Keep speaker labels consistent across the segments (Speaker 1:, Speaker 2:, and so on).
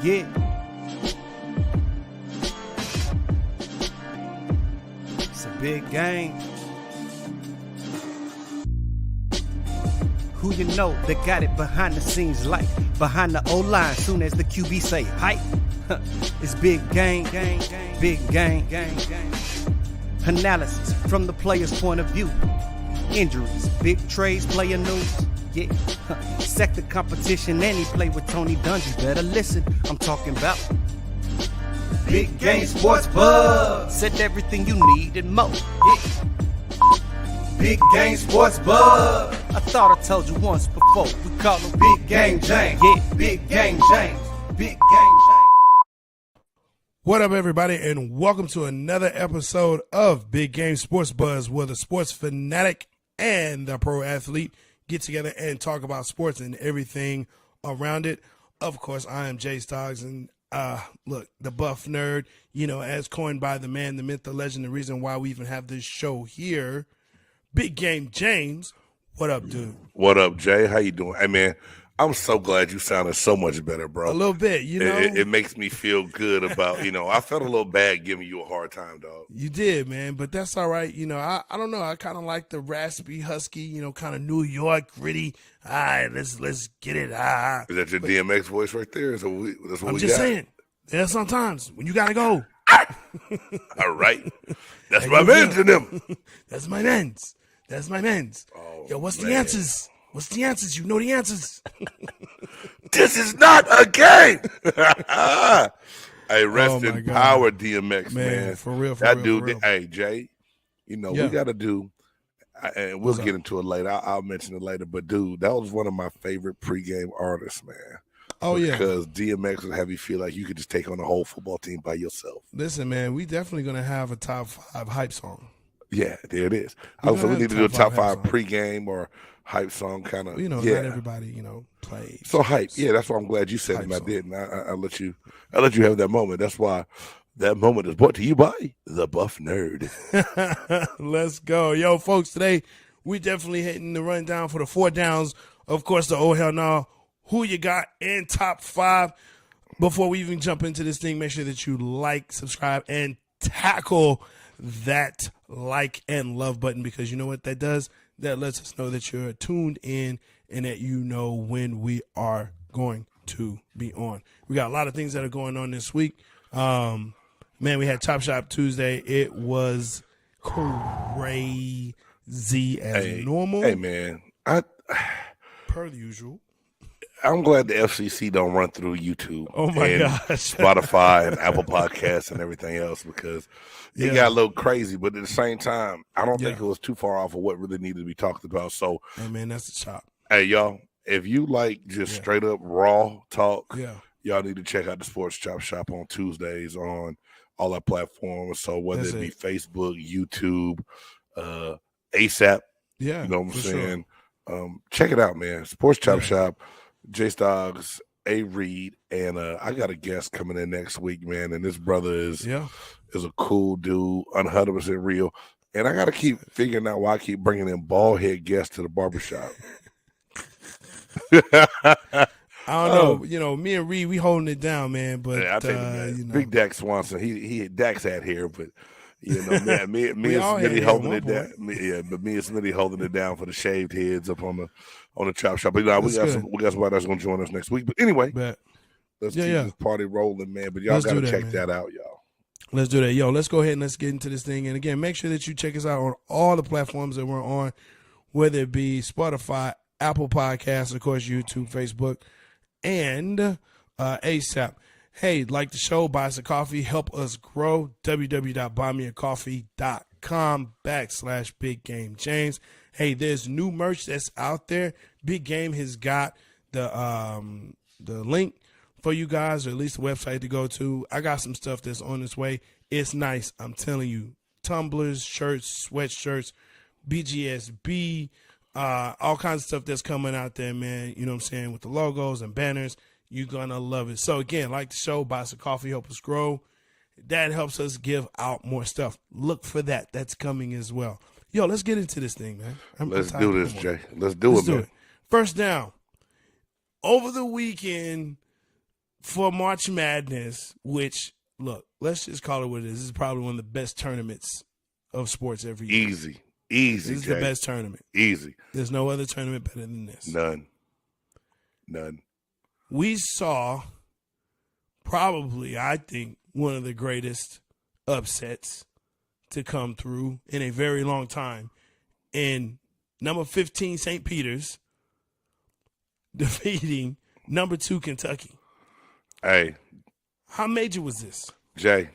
Speaker 1: Yeah. It's a big game. Who you know that got it behind the scenes like behind the O-line soon as the QB say hype? It's big game, big game. Analysis from the player's point of view. Injuries, big trades, player news. Yeah, sector competition, and he play with Tony Dungy. Better listen, I'm talking about Big Game Sports Buzz. Said everything you need and more. Yeah. Big Game Sports Buzz. I thought I told you once before. We call him Big Game James. Yeah, Big Game James. Big Game James.
Speaker 2: What up, everybody, and welcome to another episode of Big Game Sports Buzz, where the sports fanatic and the pro athlete get together and talk about sports and everything around it. Of course, I am Jay Stoggs, and look, the buff nerd, you know, as coined by the man, the myth, the legend, the reason why we even have this show here, Big Game James. What up, dude?
Speaker 3: What up, Jay? How you doing? Hey, man, I'm so glad you sounded so much better, bro.
Speaker 2: A little bit, you know.
Speaker 3: It makes me feel good about, you know, I felt a little bad giving you a hard time, dog.
Speaker 2: You did, man, but that's all right. You know, I don't know. I kind of like the raspy, husky, you know, kind of New York, gritty. All right, let's get it.
Speaker 3: Is that your DMX voice right there? That's what
Speaker 2: I'm
Speaker 3: we
Speaker 2: just
Speaker 3: got?
Speaker 2: saying, there's sometimes when you got to go.
Speaker 3: All right. That's my men to them.
Speaker 2: That's my mens. That's my mens.
Speaker 3: Oh,
Speaker 2: Yo, what's the
Speaker 3: man.
Speaker 2: answers? What's the answers? You know the answers.
Speaker 3: This is not a game. Hey, rest
Speaker 2: Oh,
Speaker 3: in
Speaker 2: my God.
Speaker 3: power, DMX, man.
Speaker 2: For real, for
Speaker 3: That
Speaker 2: real,
Speaker 3: dude,
Speaker 2: for real.
Speaker 3: hey, Jay, you know,
Speaker 2: Yeah.
Speaker 3: we got to do, and we'll
Speaker 2: What's
Speaker 3: get
Speaker 2: up?
Speaker 3: into it later. I'll mention it later. But, dude, that was one of my favorite pregame artists, man.
Speaker 2: Oh, yeah.
Speaker 3: Because DMX would have you feel like you could just take on the whole football team by yourself.
Speaker 2: Listen, man, we definitely going to have a top 5 hype song.
Speaker 3: Yeah, there it is.
Speaker 2: We
Speaker 3: Also, we
Speaker 2: gonna
Speaker 3: need to
Speaker 2: have
Speaker 3: do a top
Speaker 2: top
Speaker 3: five
Speaker 2: five
Speaker 3: pregame or hype song kind of.
Speaker 2: You know,
Speaker 3: yeah.
Speaker 2: not everybody, you know, plays.
Speaker 3: So hype, yeah. That's why I'm glad you said
Speaker 2: Hype
Speaker 3: it. I
Speaker 2: song.
Speaker 3: didn't. I let you have that moment. That's why that moment is brought to you by the Buff Nerd.
Speaker 2: Let's go. Yo, folks, today we definitely hitting the rundown for the 4 downs. Of course, the oh hell no. Who you got in top 5? Before we even jump into this thing, make sure that you like, subscribe, and tackle that like and love button, because you know what that does? That lets us know that you're tuned in and that you know when we are going to be on. We got a lot of things that are going on this week. Man, we had Chop Shop Tuesday. It was crazy as normal.
Speaker 3: Hey man,
Speaker 2: Per the usual.
Speaker 3: I'm glad the FCC don't run through YouTube.
Speaker 2: Oh my
Speaker 3: and
Speaker 2: gosh.
Speaker 3: Spotify and Apple Podcasts and everything else, because it
Speaker 2: Yeah.
Speaker 3: got a little crazy. But at the same time, I don't think
Speaker 2: Yeah.
Speaker 3: it was too far off of what really needed to be talked about. So,
Speaker 2: Hey, man, that's the chop.
Speaker 3: hey, y'all, if you like just
Speaker 2: Yeah.
Speaker 3: straight up raw talk,
Speaker 2: Yeah.
Speaker 3: y'all need to check out the Sports Chop Shop on Tuesdays on all our platforms. So whether
Speaker 2: That's
Speaker 3: it be
Speaker 2: it.
Speaker 3: Facebook, YouTube, ASAP,
Speaker 2: Yeah.
Speaker 3: you know what I'm
Speaker 2: for
Speaker 3: saying? Check it out, man. Sports Chop
Speaker 2: Yeah.
Speaker 3: Shop, J Stoggs, A Reed, and I got a guest coming in next week, man. And this brother is
Speaker 2: Yeah.
Speaker 3: a cool dude, 100% real. And I got to keep figuring out why I keep bringing in bald head guests to the barbershop.
Speaker 2: I don't know. You know, me and Reed, we holding it down, man. But
Speaker 3: Yeah, I take it,
Speaker 2: you know,
Speaker 3: Big Dak Swanson. He Dax had here, but you know, man, me
Speaker 2: We
Speaker 3: and
Speaker 2: all had
Speaker 3: Smitty
Speaker 2: hair at
Speaker 3: holding
Speaker 2: one
Speaker 3: it down. But me and Smitty holding it down for the shaved heads up on the chop shop. But you know, we
Speaker 2: That's
Speaker 3: got
Speaker 2: good.
Speaker 3: somebody that's gonna join us next week. But anyway,
Speaker 2: but
Speaker 3: let's
Speaker 2: Yeah,
Speaker 3: keep
Speaker 2: yeah.
Speaker 3: this party rolling, man. But y'all
Speaker 2: Let's do
Speaker 3: gotta
Speaker 2: that,
Speaker 3: check
Speaker 2: man.
Speaker 3: that out, y'all.
Speaker 2: let's do that. Yo, let's go ahead and let's get into this thing. And again, make sure that you check us out on all the platforms that we're on, whether it be Spotify, Apple Podcasts, of course, YouTube, Facebook, and ASAP. Hey, like the show, buy us a coffee, help us grow. www.buymeacoffee.com/Big Game James. Hey, there's new merch that's out there. Big Game has got the link for you guys, or at least the website to go to. I got some stuff that's on its way. It's nice, I'm telling you. Tumblers, shirts, sweatshirts, BGSB, all kinds of stuff that's coming out there, man. You know what I'm saying? With the logos and banners. You're going to love it. So, again, like the show, buy us a coffee, help us grow. That helps us give out more stuff. Look for that. That's coming as well. Yo, let's get into this thing, man.
Speaker 3: Let's
Speaker 2: tired
Speaker 3: do
Speaker 2: of
Speaker 3: this,
Speaker 2: promoting.
Speaker 3: Jay. Let's do
Speaker 2: Let's
Speaker 3: it,
Speaker 2: do
Speaker 3: man.
Speaker 2: it. First down. Over the weekend, for March Madness, which, look, let's just call it what it is. This is probably one of the best tournaments of sports every year.
Speaker 3: Easy.
Speaker 2: This is the best tournament.
Speaker 3: Easy.
Speaker 2: There's no other tournament better than this.
Speaker 3: None.
Speaker 2: We saw probably, I think, one of the greatest upsets to come through in a very long time. In number 15, St. Peter's, defeating number 2, Kentucky.
Speaker 3: Hey.
Speaker 2: How major was this?
Speaker 3: Jay,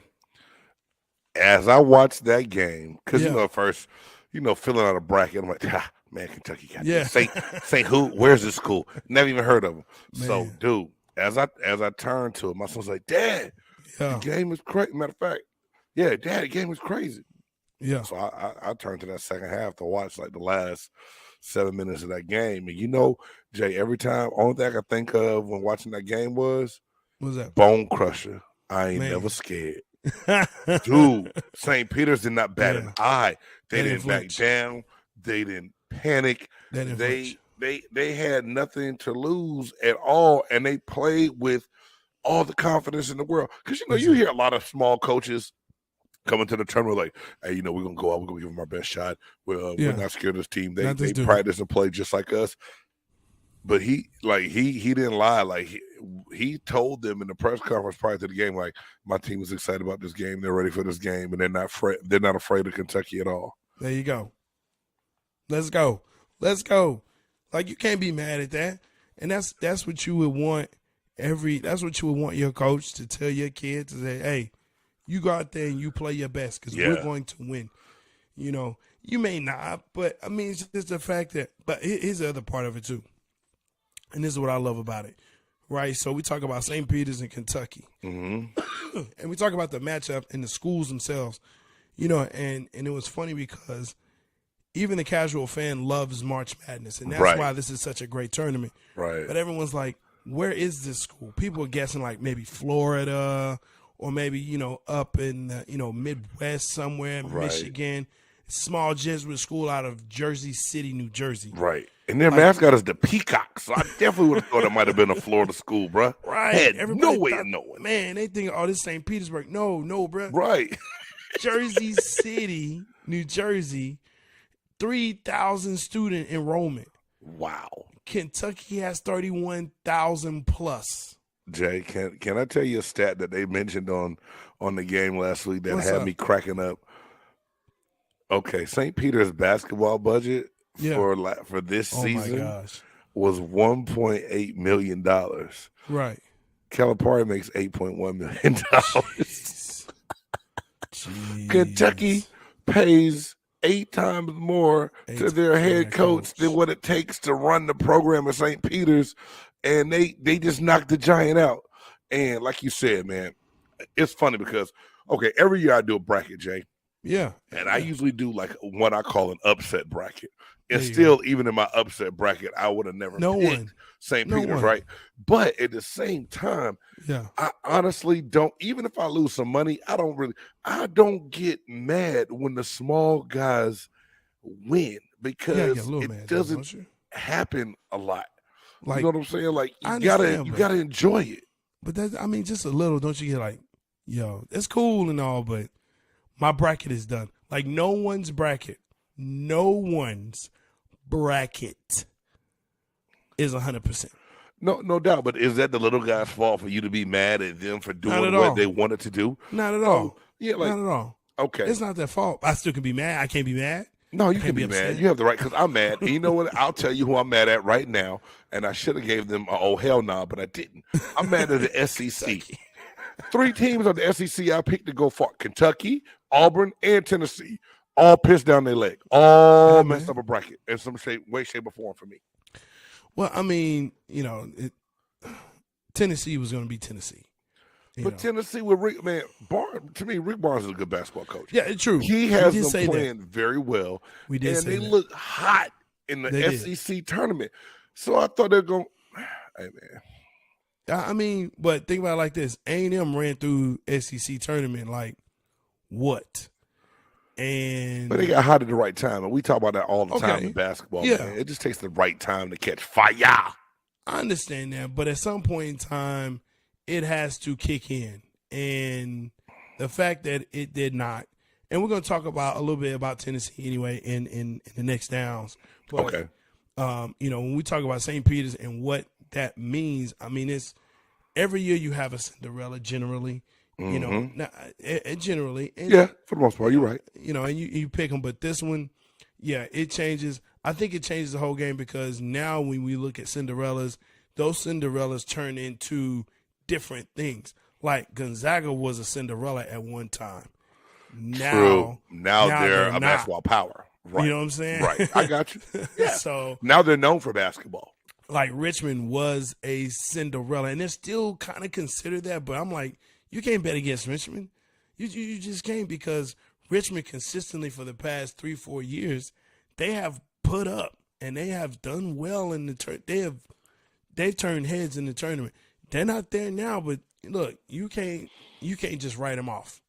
Speaker 3: as I watched that game, because, at first, filling out a bracket, I'm like, man, Kentucky got this. St. who? Where's this school? Never even heard of them. Man. So, dude, as I turned to it, my son's like, Dad, the game is crazy. Matter of fact, Dad, the game is crazy.
Speaker 2: Yeah.
Speaker 3: So I turned to that second half to watch like the last 7 minutes of that game. And Jay, every time, only thing I could think of when watching that game was
Speaker 2: that?
Speaker 3: Bone Crusher. I ain't never scared. Dude, St. Peter's did not bat an eye. They didn't back down. They didn't panic. They had nothing to lose at all, and they played with all the confidence in the world. Because you hear a lot of small coaches coming to the tournament like, hey, we're gonna go out, we're gonna give them our best shot. We're not scared of this team. They practice and play just like us. But he didn't lie. Like he told them in the press conference prior to the game, like, my team is excited about this game. They're ready for this game, and they're not afraid of Kentucky at all.
Speaker 2: There you go. Let's go. Like, you can't be mad at that. And that's what you would want that's what you would want your coach to tell your kid, to say, hey, you go out there and you play your best because we're going to win. You may not, but I mean, it's just the fact that, but here's the other part of it too. And this is what I love about it, right? So we talk about St. Peter's and Kentucky. Mm-hmm. And we talk about the matchup and the schools themselves, and it was funny because even the casual fan loves March Madness, and that's why this is such a great tournament.
Speaker 3: Right.
Speaker 2: But everyone's like, where is this school? People are guessing like maybe Florida or maybe, up in the, Midwest somewhere, Michigan. Small Jesuit school out of Jersey City, New Jersey.
Speaker 3: Right. And their mascot is the Peacock, so I definitely would have thought it might have been a Florida school, bro.
Speaker 2: Right.
Speaker 3: Had
Speaker 2: Everybody
Speaker 3: no way of knowing.
Speaker 2: Man, they think, this St. Petersburg. No, bro.
Speaker 3: Right.
Speaker 2: Jersey City, New Jersey, 3,000 student enrollment.
Speaker 3: Wow.
Speaker 2: Kentucky has 31,000 plus.
Speaker 3: Jay, can I tell you a stat that they mentioned on the game last week that had me cracking up? Okay, St. Peter's basketball budget for this season was $1.8 million.
Speaker 2: Right.
Speaker 3: Calipari makes $8.1 million. Kentucky pays 8 times more to their head coach than what it takes to run the program at St. Peter's, and they just knocked the giant out. And like you said, man, it's funny because, every year I do a bracket, Jay.
Speaker 2: Yeah.
Speaker 3: And I usually do like what I call an upset bracket. And still, even in my upset bracket, I would have never picked St. Peter's, right? But at the same time, I honestly don't, even if I lose some money, I don't get mad when the small guys win because it doesn't happen a lot. Like, you know what I'm saying? Like, you gotta enjoy it.
Speaker 2: But just a little, don't you get like, it's cool and all, but my bracket is done. Like, no one's bracket is 100%.
Speaker 3: No doubt. But is that the little guy's fault for you to be mad at them for doing what they wanted to do?
Speaker 2: Not at all.
Speaker 3: Not at all. Okay.
Speaker 2: It's not their fault. I still can be mad. I can't be mad.
Speaker 3: No, you can be mad. You have the right, because I'm mad. And you know what? I'll tell you who I'm mad at right now. And I should have gave them oh hell no, but I didn't. I'm mad at the SEC. 3 teams on the SEC I picked to go for: Kentucky, Auburn, and Tennessee. All pissed down their leg. All messed up a bracket in some way, shape, or form for me.
Speaker 2: Well, I mean, Tennessee was going to be Tennessee.
Speaker 3: But Tennessee with Rick, man, to me, Rick Barnes is a good basketball coach.
Speaker 2: Yeah, it's true.
Speaker 3: He has them playing very well.
Speaker 2: We did,
Speaker 3: and they look hot in the SEC tournament. So I thought they're going. Hey, man.
Speaker 2: I mean, but think about it like this: A&M ran through SEC tournament like what?
Speaker 3: But they got hot at the right time, and we talk about that all the time in basketball.
Speaker 2: Yeah,
Speaker 3: man. It just takes the right time to catch fire.
Speaker 2: I understand that, but at some point in time, it has to kick in. And the fact that it did not, and we're going to talk about a little bit about Tennessee anyway in the next downs. But,
Speaker 3: okay.
Speaker 2: When we talk about St. Peter's and what that means, I mean, it's every year you have a Cinderella generally, generally. And,
Speaker 3: yeah, for the most part, you're right.
Speaker 2: And you pick them. But this one, yeah, it changes. I think it changes the whole game because now when we look at Cinderellas, those Cinderellas turn into different things. Like Gonzaga was a Cinderella at one time.
Speaker 3: True. Now they're a basketball power. Right.
Speaker 2: You know what I'm saying?
Speaker 3: Right. I got you. Yeah.
Speaker 2: So
Speaker 3: now they're known for basketball.
Speaker 2: Like Richmond was a Cinderella, and they're still kind of considered that. But I'm like, you can't bet against Richmond. You just can't, because Richmond consistently for the past 3-4 years, they have put up and they have done well in the they've turned heads in the tournament. They're not there now, but look, you can't just write them off.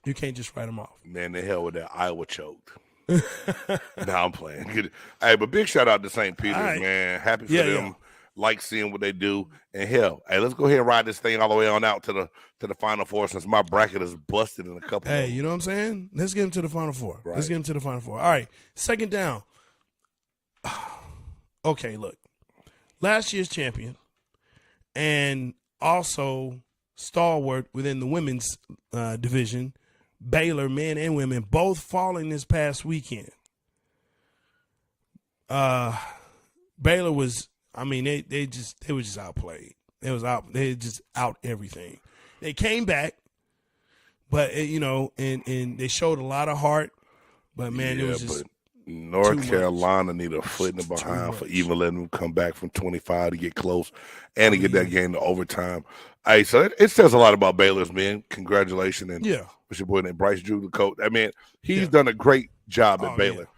Speaker 2: You can't just write them off.
Speaker 3: Man, the hell with that Iowa choked. Nah, I'm playing. Hey, but big shout out to St. Peter's, right. Man. Happy for them. Yeah. Like seeing what they do. And hell, hey, let's go ahead and ride this thing all the way on out to the Final Four, since my bracket is busted in a couple.
Speaker 2: Hey, you know what I'm saying? Let's get him to the Final Four.
Speaker 3: Right.
Speaker 2: Let's get him to the Final Four. All right, second down. Okay, look. Last year's champion and also stalwart within the women's division, Baylor, men and women, both falling this past weekend. Baylor was, I mean, they were just outplayed. They just out everything. They came back, but and they showed a lot of heart. But man, it was just
Speaker 3: North Carolina need a foot in the behind for even letting them come back from 25 to get close and to get that game to overtime. Hey, so it says a lot about Baylor's men. Congratulations. And what's your boy named Bryce Drew, the coach? I mean, he's done a great job at Baylor.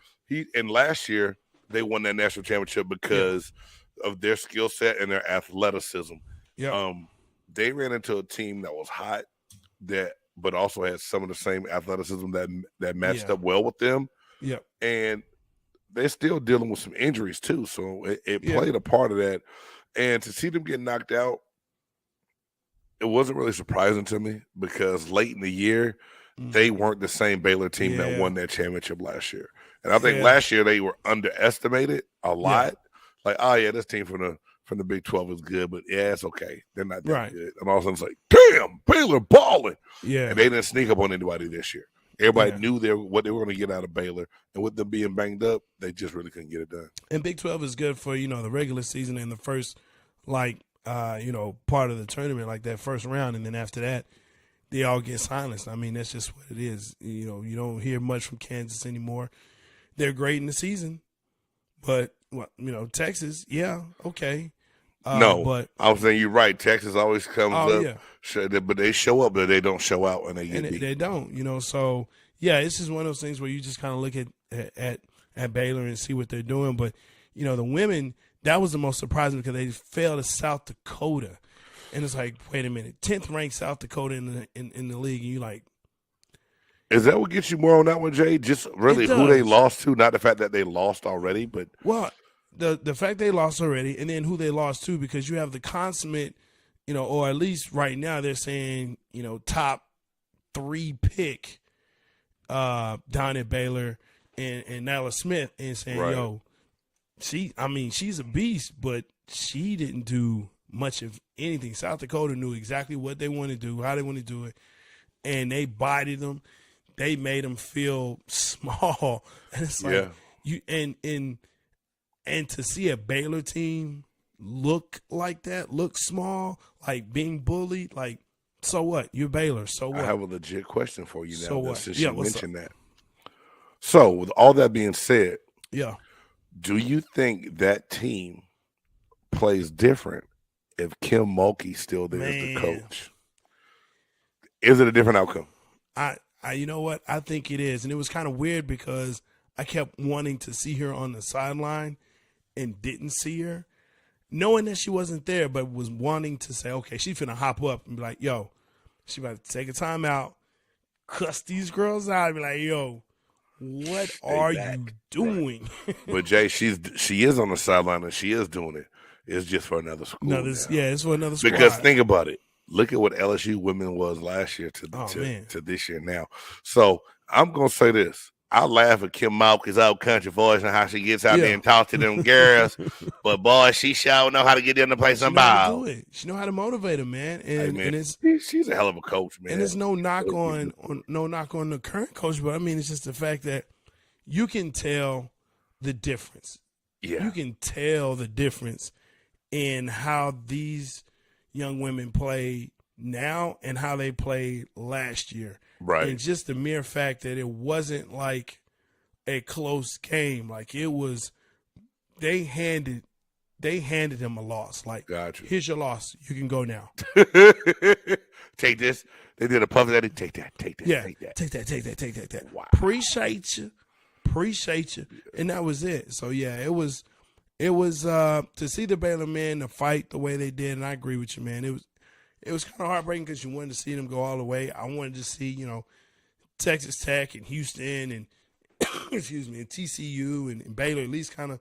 Speaker 3: And last year they won that national championship because of their skill set and their athleticism.
Speaker 2: Yeah.
Speaker 3: They ran into a team that was hot, but also had some of the same athleticism that matched up well with them.
Speaker 2: Yeah.
Speaker 3: And they're still dealing with some injuries too. So it played a part of that. And to see them get knocked out, it wasn't really surprising to me, because late in the year, they weren't the same Baylor team that won that championship last year. And I think last year they were underestimated a lot. Like, oh yeah, this team from the Big 12 is good, but it's okay. They're not that good. And all of a sudden it's like, damn, Baylor balling.
Speaker 2: Yeah.
Speaker 3: And they didn't sneak up on anybody this year. Everybody knew what they were going to get out of Baylor, and with them being banged up, they just really couldn't get it done.
Speaker 2: And Big 12 is good for the regular season and the first part of the tournament, like that first round, and then after that, they all get silenced. I mean, that's just what it is. You don't hear much from Kansas anymore. They're great in the season, but Texas, okay.
Speaker 3: But I was saying you're right. Texas always comes up, but they show up, but they don't show out, and they get beat.
Speaker 2: They don't, So it's just one of those things where you just kind of look at Baylor and see what they're doing. But the women, that was the most surprising, because they fell to South Dakota, and it's like, wait a minute, 10th ranked South Dakota in the league, and you like.
Speaker 3: Is that what gets you more on that one, Jay? Just really who they lost to, not the fact that they lost already, but
Speaker 2: The fact they lost already, and then who they lost to, because you have the consummate, or at least right now they're saying, top 3 pick down at Baylor and Nala Smith, and saying, she's a beast, but she didn't do much of anything. South Dakota knew exactly what they want to do, how they want to do it, and they bodied them. They made them feel small, and it's like And to see a Baylor team look like that, look small, like being bullied, like, so what? You're Baylor, so what?
Speaker 3: I have a legit question for you now.
Speaker 2: So what?
Speaker 3: Since you mentioned that. So, with all that being said, do you think that team plays different if Kim Mulkey's still there as the coach? Is it a different outcome?
Speaker 2: You know what? I think it is. And it was kind of weird, because I kept wanting to see her on the sideline and didn't see her, knowing that she wasn't there, but was wanting to say, okay, she's finna hop up and be like, yo, she about to take a timeout, cuss these girls out, and be like, yo, what are you doing?
Speaker 3: But Jay, she is on the sideline, and she is doing it. It's just for another school.
Speaker 2: It's for another school.
Speaker 3: Because think about it. look at what LSU women was last year to this year now. So I'm gonna say this. I laugh at Kim Malky's old country voice and how she gets out there and talks to them girls. But boy, she sure know how to get them to play some ball.
Speaker 2: She know how to motivate them, man. And,
Speaker 3: man,
Speaker 2: and
Speaker 3: she's a hell of a coach, man.
Speaker 2: And there's no knock on the current coach, but I mean it's just the fact that you can tell the difference.
Speaker 3: Yeah.
Speaker 2: You can tell the difference in how these young women play now and how they played last year.
Speaker 3: Right.
Speaker 2: And just the mere fact that it wasn't like a close game. Like it was, they handed him a loss. Like,
Speaker 3: gotcha.
Speaker 2: Here's your loss. You can go now.
Speaker 3: Take this. They did a puff that. Take that.
Speaker 2: Yeah.
Speaker 3: Take that.
Speaker 2: Take that.
Speaker 3: Wow.
Speaker 2: Appreciate you. And that was it. So yeah, it was to see the Baylor men to fight the way they did, and I agree with you, man. It was kind of heartbreaking because you wanted to see them go all the way. I wanted to see, Texas Tech and Houston and excuse me, and TCU and Baylor at least kind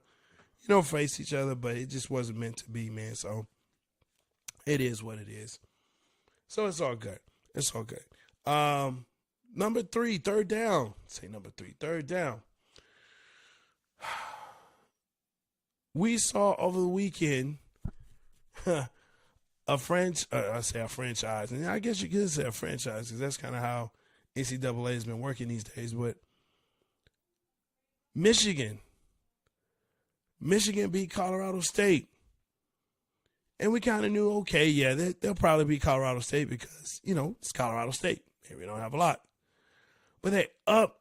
Speaker 2: of, face each other, but it just wasn't meant to be, man. So it is what it is. So it's all good. It's all good. Number 3, third down. Say number 3, third down. We saw over the weekend a franchise, and I guess you could say a franchise because that's kind of how NCAA has been working these days. But Michigan beat Colorado State, and we kind of knew, okay, yeah, they'll probably beat Colorado State because it's Colorado State. Maybe we don't have a lot, but they up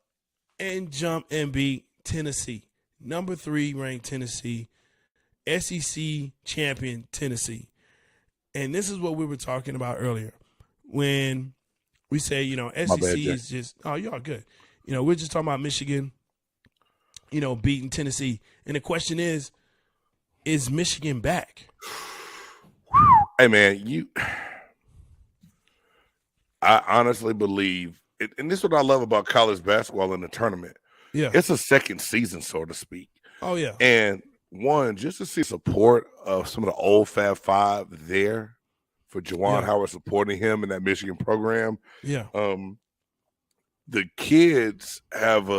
Speaker 2: and jump and beat Tennessee, number 3 ranked Tennessee, SEC champion Tennessee. And this is what we were talking about earlier when we say, SEC is just, oh, y'all good. We're just talking about Michigan, beating Tennessee. And the question is Michigan back?
Speaker 3: Hey, man, I honestly believe, and this is what I love about college basketball in the tournament.
Speaker 2: Yeah.
Speaker 3: It's a second season, so to speak.
Speaker 2: Oh, yeah.
Speaker 3: And one, just to see support of some of the old Fab Five there for Juwan Howard supporting him in that Michigan program.
Speaker 2: Yeah.
Speaker 3: The kids have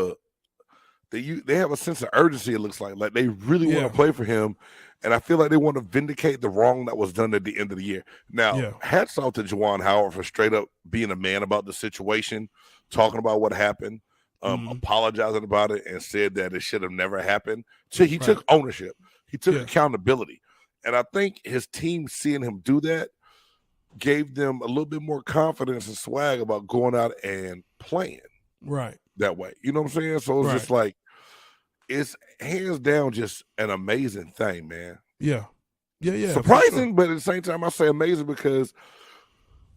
Speaker 3: they have a sense of urgency, it looks like they really want to play for him. And I feel like they want to vindicate the wrong that was done at the end of the year. Now, hats off to Juwan Howard for straight up being a man about the situation, talking about what happened. Apologizing about it and said that it should have never happened. So he took ownership. He took accountability. And I think his team seeing him do that gave them a little bit more confidence and swag about going out and playing that way. You know what I'm saying? So it's just like, it's hands down just an amazing thing, man.
Speaker 2: Yeah.
Speaker 3: Surprising, but at the same time, I say amazing because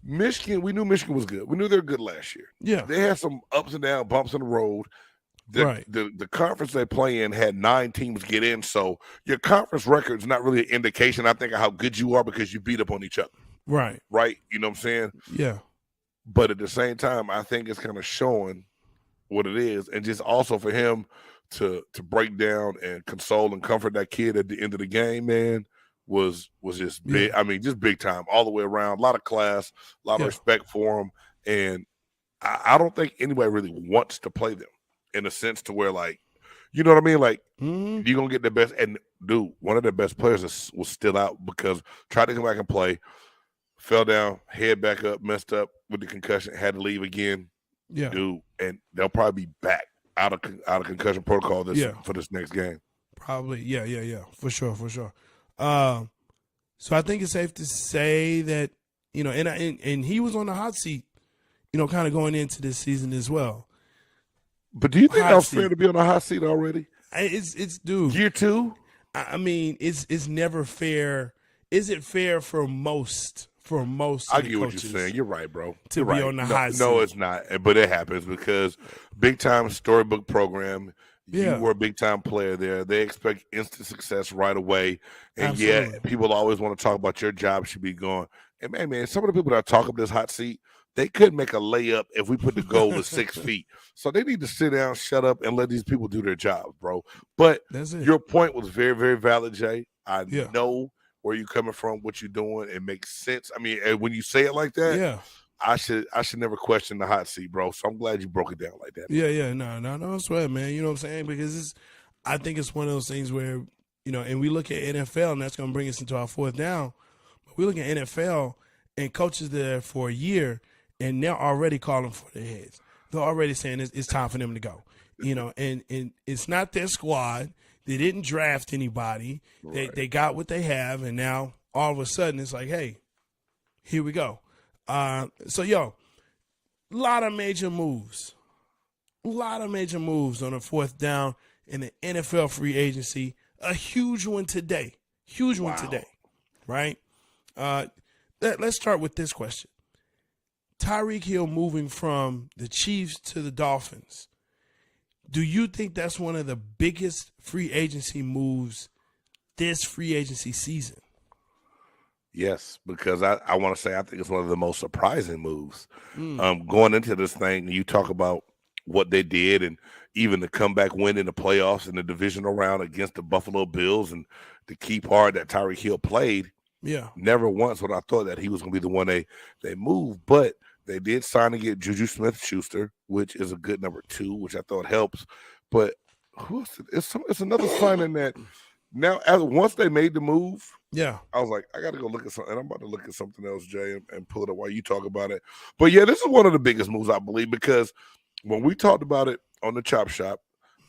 Speaker 3: Michigan, we knew Michigan was good. We knew they were good last year.
Speaker 2: Yeah.
Speaker 3: They had some ups and downs, bumps in the road. The conference they play in had 9 teams get in, so your conference record is not really an indication, I think, of how good you are because you beat up on each other.
Speaker 2: Right.
Speaker 3: You know what I'm saying?
Speaker 2: Yeah.
Speaker 3: But at the same time, I think it's kind of showing what it is, and just also for him to break down and console and comfort that kid at the end of the game, man, was just big. I mean, just big time all the way around. A lot of class, a lot of respect for him, and I don't think anybody really wants to play them in a sense to where, like, you know what I mean? Like, you're going to get the best. And, dude, one of the best players was still out because tried to come back and play, fell down, head back up, messed up with the concussion, had to leave again.
Speaker 2: Yeah.
Speaker 3: Dude, and they'll probably be back out of concussion protocol for this next game.
Speaker 2: Probably. Yeah. For sure. So I think it's safe to say that, and he was on the hot seat, kind of going into this season as well.
Speaker 3: But do you think that was fair to be on the hot seat already?
Speaker 2: It's dude.
Speaker 3: Year 2?
Speaker 2: I mean, it's never fair. Is it fair for most?
Speaker 3: I get what you're saying. You're right, bro.
Speaker 2: To be on the hot seat.
Speaker 3: No, it's not. But it happens because big time storybook program. You were a big time player there. They expect instant success right away. And yet people always want to talk about your job should be gone. And man, some of the people that talk up this hot seat, they could make a layup if we put the goal at 6 feet. So they need to sit down, shut up, and let these people do their job, bro. But your point was very, very valid, Jay. I know where you coming from, what you're doing. It makes sense. I mean, when you say it like that,
Speaker 2: yeah,
Speaker 3: I should never question the hot seat, bro. So I'm glad you broke it down like that.
Speaker 2: Yeah, no sweat, man. You know what I'm saying? Because I think it's one of those things where, and we look at NFL, and that's going to bring us into our fourth down. But we look at NFL and coaches there for a year, and they're already calling for their heads. They're already saying it's time for them to go. And it's not their squad. They didn't draft anybody.
Speaker 3: Right.
Speaker 2: They got what they have, and now all of a sudden it's like, hey, here we go. So, a lot of major moves. A lot of major moves on the fourth down in the NFL free agency. A huge one today. One today, right? Let's start with this question. Tyreek Hill moving from the Chiefs to the Dolphins. Do you think that's one of the biggest free agency moves this free agency season?
Speaker 3: Yes, because I want to say I think it's one of the most surprising moves. Going into this thing, you talk about what they did and even the comeback win in the playoffs and the divisional round against the Buffalo Bills and the key part that Tyreek Hill played.
Speaker 2: Yeah.
Speaker 3: Never once would I thought that he was going to be the one they moved, but they did sign to get Juju Smith-Schuster, which is a good number 2, which I thought helps. But it's another signing that now once they made the move,
Speaker 2: yeah,
Speaker 3: I was like, I got to go look at something. And I'm about to look at something else, Jay, and pull it up while you talk about it. But yeah, this is one of the biggest moves, I believe, because when we talked about it on the Chop Shop,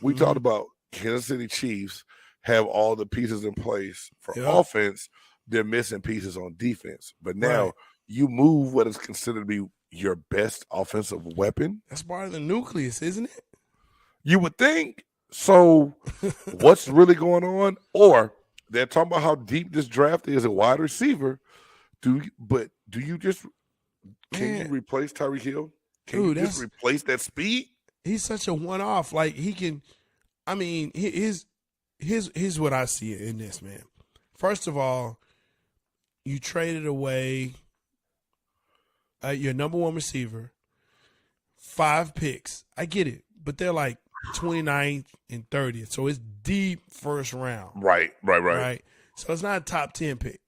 Speaker 3: we talked about Kansas City Chiefs have all the pieces in place for offense. They're missing pieces on defense. But now you move what is considered to be your best offensive weapon.
Speaker 2: That's part of the nucleus, isn't it?
Speaker 3: You would think. So what's really going on? Or they're talking about how deep this draft is at wide receiver. Can you replace Tyreek Hill? Can you just replace that speed?
Speaker 2: He's such a one-off. Like he can. I mean, here's what I see in this, man. First of all, you traded away your number 1 receiver, 5 picks. I get it, but they're like 29th and 30th, so it's deep first round.
Speaker 3: Right.
Speaker 2: So it's not a top 10 pick.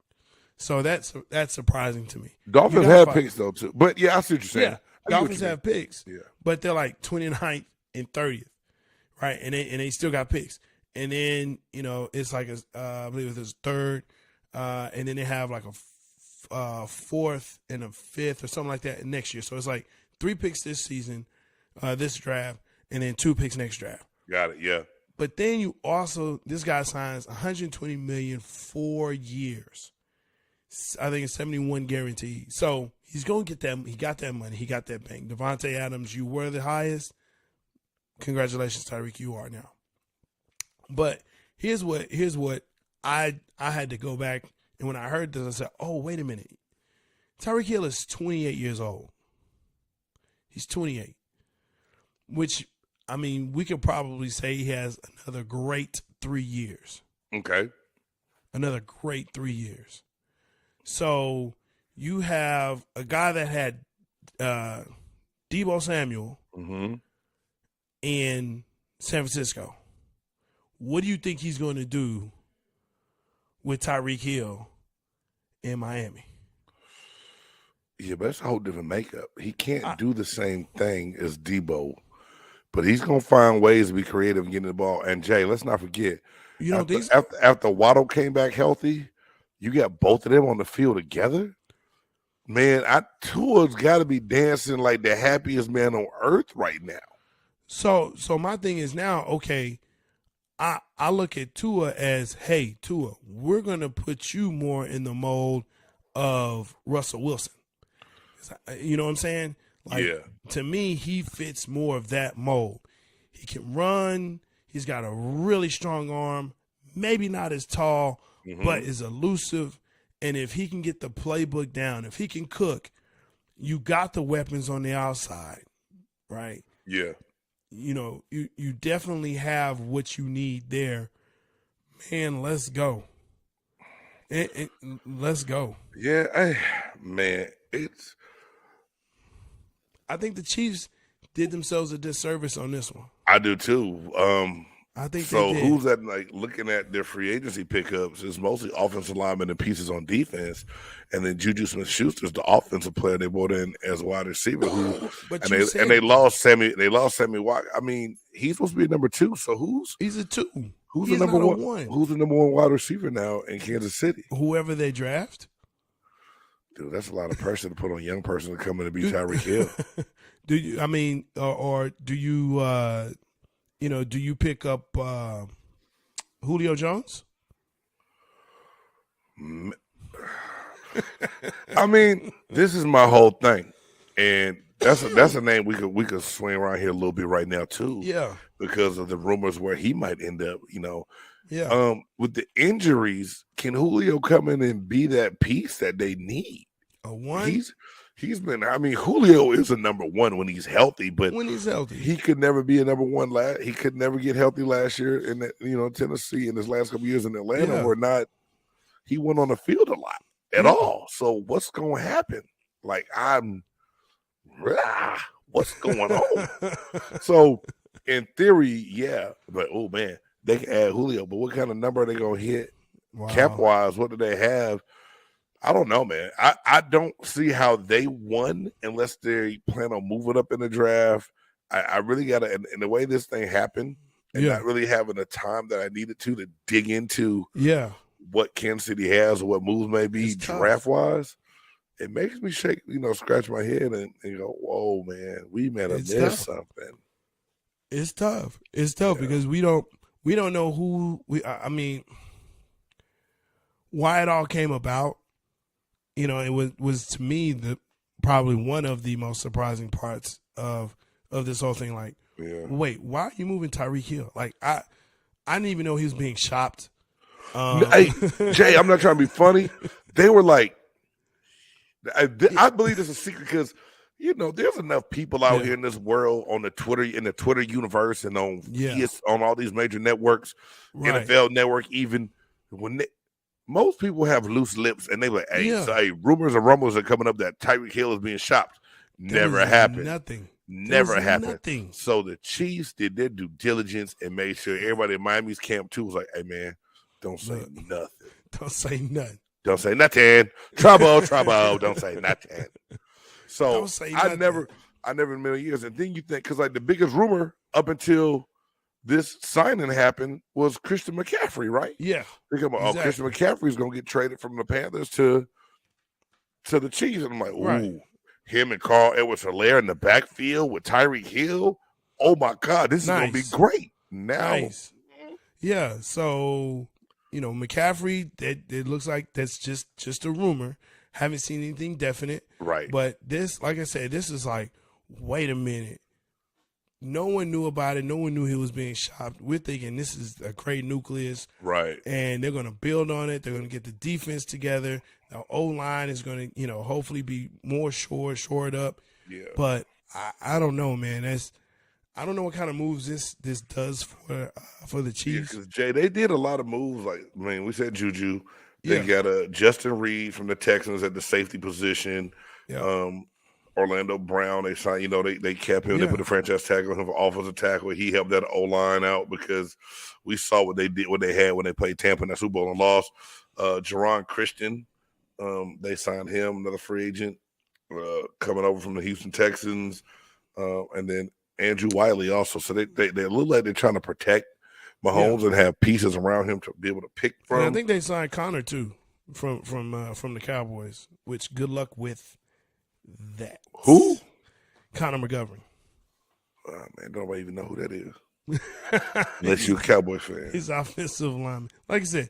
Speaker 2: So that's surprising to me.
Speaker 3: Dolphins have picks though too, but yeah, I see what you're saying.
Speaker 2: Yeah, Dolphins have picks.
Speaker 3: Yeah,
Speaker 2: but they're like 29th and 30th, right? And they still got picks. And then it's like I believe it's third, and then they have like a 4th and a 5th or something like that next year. So it's like 3 picks this season, this draft, and then 2 picks next draft.
Speaker 3: Got it. Yeah.
Speaker 2: But then this guy signs $120 million 4 years. I think it's 71 guaranteed. So he's going to get that. He got that money. He got that bank. Devontae Adams, you were the highest. Congratulations, Tyreek. You are now. But here's what I had to go back, and when I heard this, I said, "Oh, wait a minute. Tyreek Hill is 28 years old. He's 28, which I mean, we could probably say he has another great 3 years.
Speaker 3: Okay,
Speaker 2: another great 3 years. So you have a guy that had Deebo Samuel in San Francisco. What do you think he's going to do with Tyreek Hill in Miami?
Speaker 3: Yeah, but it's a whole different makeup. He can't do the same thing as Deebo, but he's going to find ways to be creative and get the ball. And Jay, let's not forget, after Waddle came back healthy, you got both of them on the field together. Man, Tua's got to be dancing like the happiest man on earth right now.
Speaker 2: So my thing is now, okay, I look at Tua as, hey, Tua, we're going to put you more in the mold of Russell Wilson. You know what I'm saying? Like, to me, he fits more of that mold. He can run. He's got a really strong arm, maybe not as tall, but is elusive. And if he can get the playbook down, if he can cook, you got the weapons on the outside, right?
Speaker 3: Yeah.
Speaker 2: You know, you definitely have what you need there. Man, let's go. Let's go.
Speaker 3: Yeah, I
Speaker 2: think the Chiefs did themselves a disservice on this one.
Speaker 3: I do too.
Speaker 2: I think
Speaker 3: so.
Speaker 2: they did.
Speaker 3: Who's that? Like looking at their free agency pickups is mostly offensive linemen and pieces on defense, and then Juju Smith-Schuster's the offensive player they brought in as wide receiver. They lost Sammy. They lost Sammy Watkins. I mean, he's supposed to be number 2. So
Speaker 2: he's a 2.
Speaker 3: Who's the number one? Who's the number 1 wide receiver now in Kansas City?
Speaker 2: Whoever they draft.
Speaker 3: Dude, that's a lot of pressure to put on a young person to come in and be Tyreek Hill.
Speaker 2: Do you? I mean, or do you? Do you pick up Julio Jones?
Speaker 3: I mean, this is my whole thing, and that's a name we could swing around here a little bit right now too.
Speaker 2: Yeah, because
Speaker 3: of the rumors where he might end up.
Speaker 2: Yeah.
Speaker 3: With the injuries, can Julio come in and be that piece that they need?
Speaker 2: A one.
Speaker 3: He's been. I mean, Julio is a number 1 when he's healthy, but
Speaker 2: when he's healthy,
Speaker 3: he could never be a number 1. He could never get healthy last year in Tennessee, in his last couple years in Atlanta, where not he went on the field a lot at all. So what's going to happen? Like what's going on? So in theory, yeah, but oh man, they can add Julio, but what kind of number are they going to hit? Wow. Cap wise, what do they have? I don't know, man. I don't see how they won unless they plan on moving up in the draft. I really got to, and the way this thing happened, and not really having the time that I needed to dig into what Kansas City has or what moves may be draft-wise, it makes me shake, scratch my head and go, whoa, man, we may have missed something.
Speaker 2: It's tough. It's tough because we don't know who I mean, why it all came about. It was to me probably one of the most surprising parts of this whole thing. Like, wait, why are you moving Tyreek Hill? Like, I didn't even know he was being shopped.
Speaker 3: Hey, Jay, I'm not trying to be funny. They were like, I believe it's a secret because there's enough people out here in this world in the Twitter universe and on on all these major networks, NFL Network, even when most people have loose lips and they like, hey, rumors and rumbles are coming up that Tyreek Hill is being shopped. Never happened.
Speaker 2: Nothing.
Speaker 3: Never happened.
Speaker 2: Nothing.
Speaker 3: So the Chiefs did their due diligence and made sure everybody in Miami's camp too was like, hey man, don't say nothing.
Speaker 2: Don't say nothing.
Speaker 3: Don't say nothing. Trouble. Don't say nothing. So
Speaker 2: don't say nothing.
Speaker 3: I never in a million years. And then you think, because like the biggest rumor up until this signing happened was Christian McCaffrey, right?
Speaker 2: Yeah.
Speaker 3: They're going, Christian McCaffrey's going to get traded from the Panthers to the Chiefs. And I'm like, ooh, him and Carl Edwards-Helaire in the backfield with Tyreek Hill. Oh my God, this is going to be great. Now,
Speaker 2: yeah. So McCaffrey, it looks like that's just a rumor. Haven't seen anything definite.
Speaker 3: Right.
Speaker 2: But this, like I said, this is like, wait a minute. No one knew about it. No one knew he was being shopped. We're thinking this is a great nucleus.
Speaker 3: Right.
Speaker 2: And they're going to build on it. They're going to get the defense together. The O-line is going to, hopefully be more shored up.
Speaker 3: Yeah.
Speaker 2: But I don't know, man. I don't know what kind of moves this does for the Chiefs.
Speaker 3: Because Jay, they did a lot of moves. Like, I mean, we said Juju. They got Justin Reed from the Texans at the safety position.
Speaker 2: Yeah.
Speaker 3: Orlando Brown, they signed, they kept him. They put the franchise tag on him for offensive tackle. He helped that O-line out because we saw what they did, what they had when they played Tampa in that Super Bowl and lost. Jerron Christian, they signed him, another free agent, coming over from the Houston Texans. And then Andrew Wiley also. So they look like they're trying to protect Mahomes and have pieces around him to be able to pick from.
Speaker 2: And I think they signed Connor too from the Cowboys. Which good luck with that.
Speaker 3: Who?
Speaker 2: Connor McGovern.
Speaker 3: Oh, man, nobody even know who that is. Unless you're a Cowboys fan.
Speaker 2: He's offensive lineman. Like I said,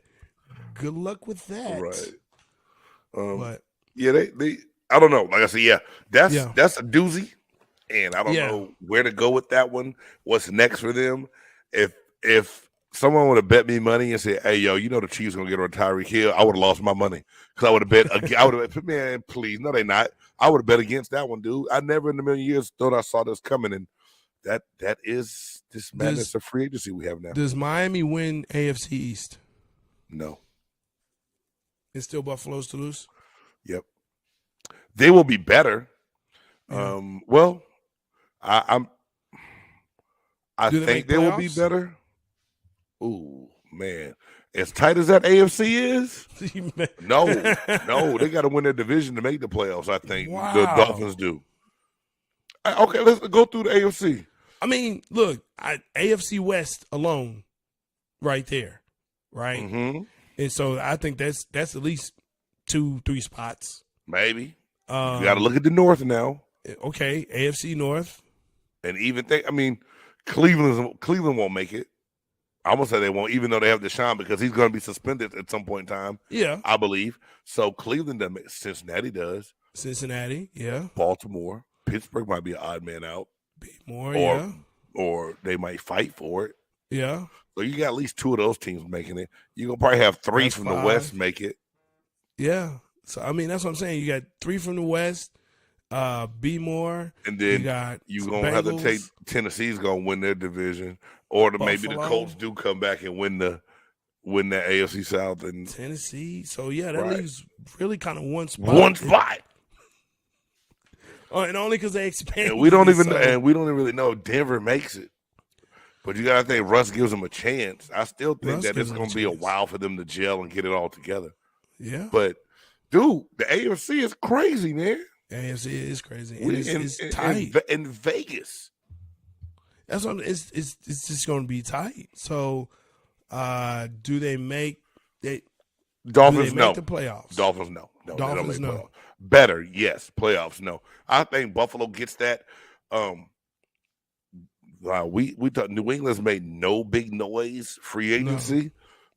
Speaker 2: good luck with that.
Speaker 3: Right.
Speaker 2: But
Speaker 3: yeah, they I don't know. Like I said, that's a doozy, and I don't know where to go with that one. What's next for them? If someone would have bet me money and said, "Hey, yo, the Chiefs gonna get on Tyreek Hill," I would have lost my money because I would have bet. I would have, man, please, no, they not. I would have bet against that one, dude. I never in a million years thought I saw this coming, and that is this madness of free agency we have now.
Speaker 2: Does Miami win AFC East?
Speaker 3: No.
Speaker 2: It's still Buffalo's to lose?
Speaker 3: Yep. They will be better.
Speaker 2: Yeah.
Speaker 3: I think they will be better. Ooh, man. As tight as that AFC is, no, they got to win their division to make the playoffs. I think the Dolphins do. Okay, let's go through the AFC.
Speaker 2: I mean, look, AFC West alone, right there, right?
Speaker 3: Mm-hmm.
Speaker 2: And so I think that's at least 2-3 spots.
Speaker 3: Maybe. You got to look at the North now.
Speaker 2: Okay, AFC North.
Speaker 3: And even Cleveland won't make it. I'm going to say they won't, even though they have Deshaun, because he's going to be suspended at some point in time.
Speaker 2: Yeah.
Speaker 3: I believe. So Cleveland doesn't make, Cincinnati does.
Speaker 2: Cincinnati, yeah.
Speaker 3: Baltimore. Pittsburgh might be an odd man out. Or they might fight for it.
Speaker 2: Yeah.
Speaker 3: So you got at least 2 of those teams making it. You're going to probably have 3 from the West make it.
Speaker 2: Yeah. So, I mean, that's what I'm saying. You got 3 from the West. Be more.
Speaker 3: And then you're going to have to take Tennessee's going to win their division. Or maybe the Colts do come back and win that AFC South. And
Speaker 2: Tennessee. So, yeah, that leaves really kind of one spot.
Speaker 3: One spot.
Speaker 2: And only because they expanded.
Speaker 3: And we don't even really know if Denver makes it. But you got to think Russ gives them a chance. I still think that it's going to be a while for them to gel and get it all together.
Speaker 2: Yeah.
Speaker 3: But, dude, the AFC is crazy, man.
Speaker 2: The AFC is crazy. And it's tight.
Speaker 3: In Vegas.
Speaker 2: That's what it's just going to be tight. So, do they make
Speaker 3: Dolphins? No.
Speaker 2: The playoffs?
Speaker 3: Dolphins? No.
Speaker 2: Dolphins? No.
Speaker 3: Playoffs. Better, yes. Playoffs? No. I think Buffalo gets that. We thought New England's made no big noise free agency,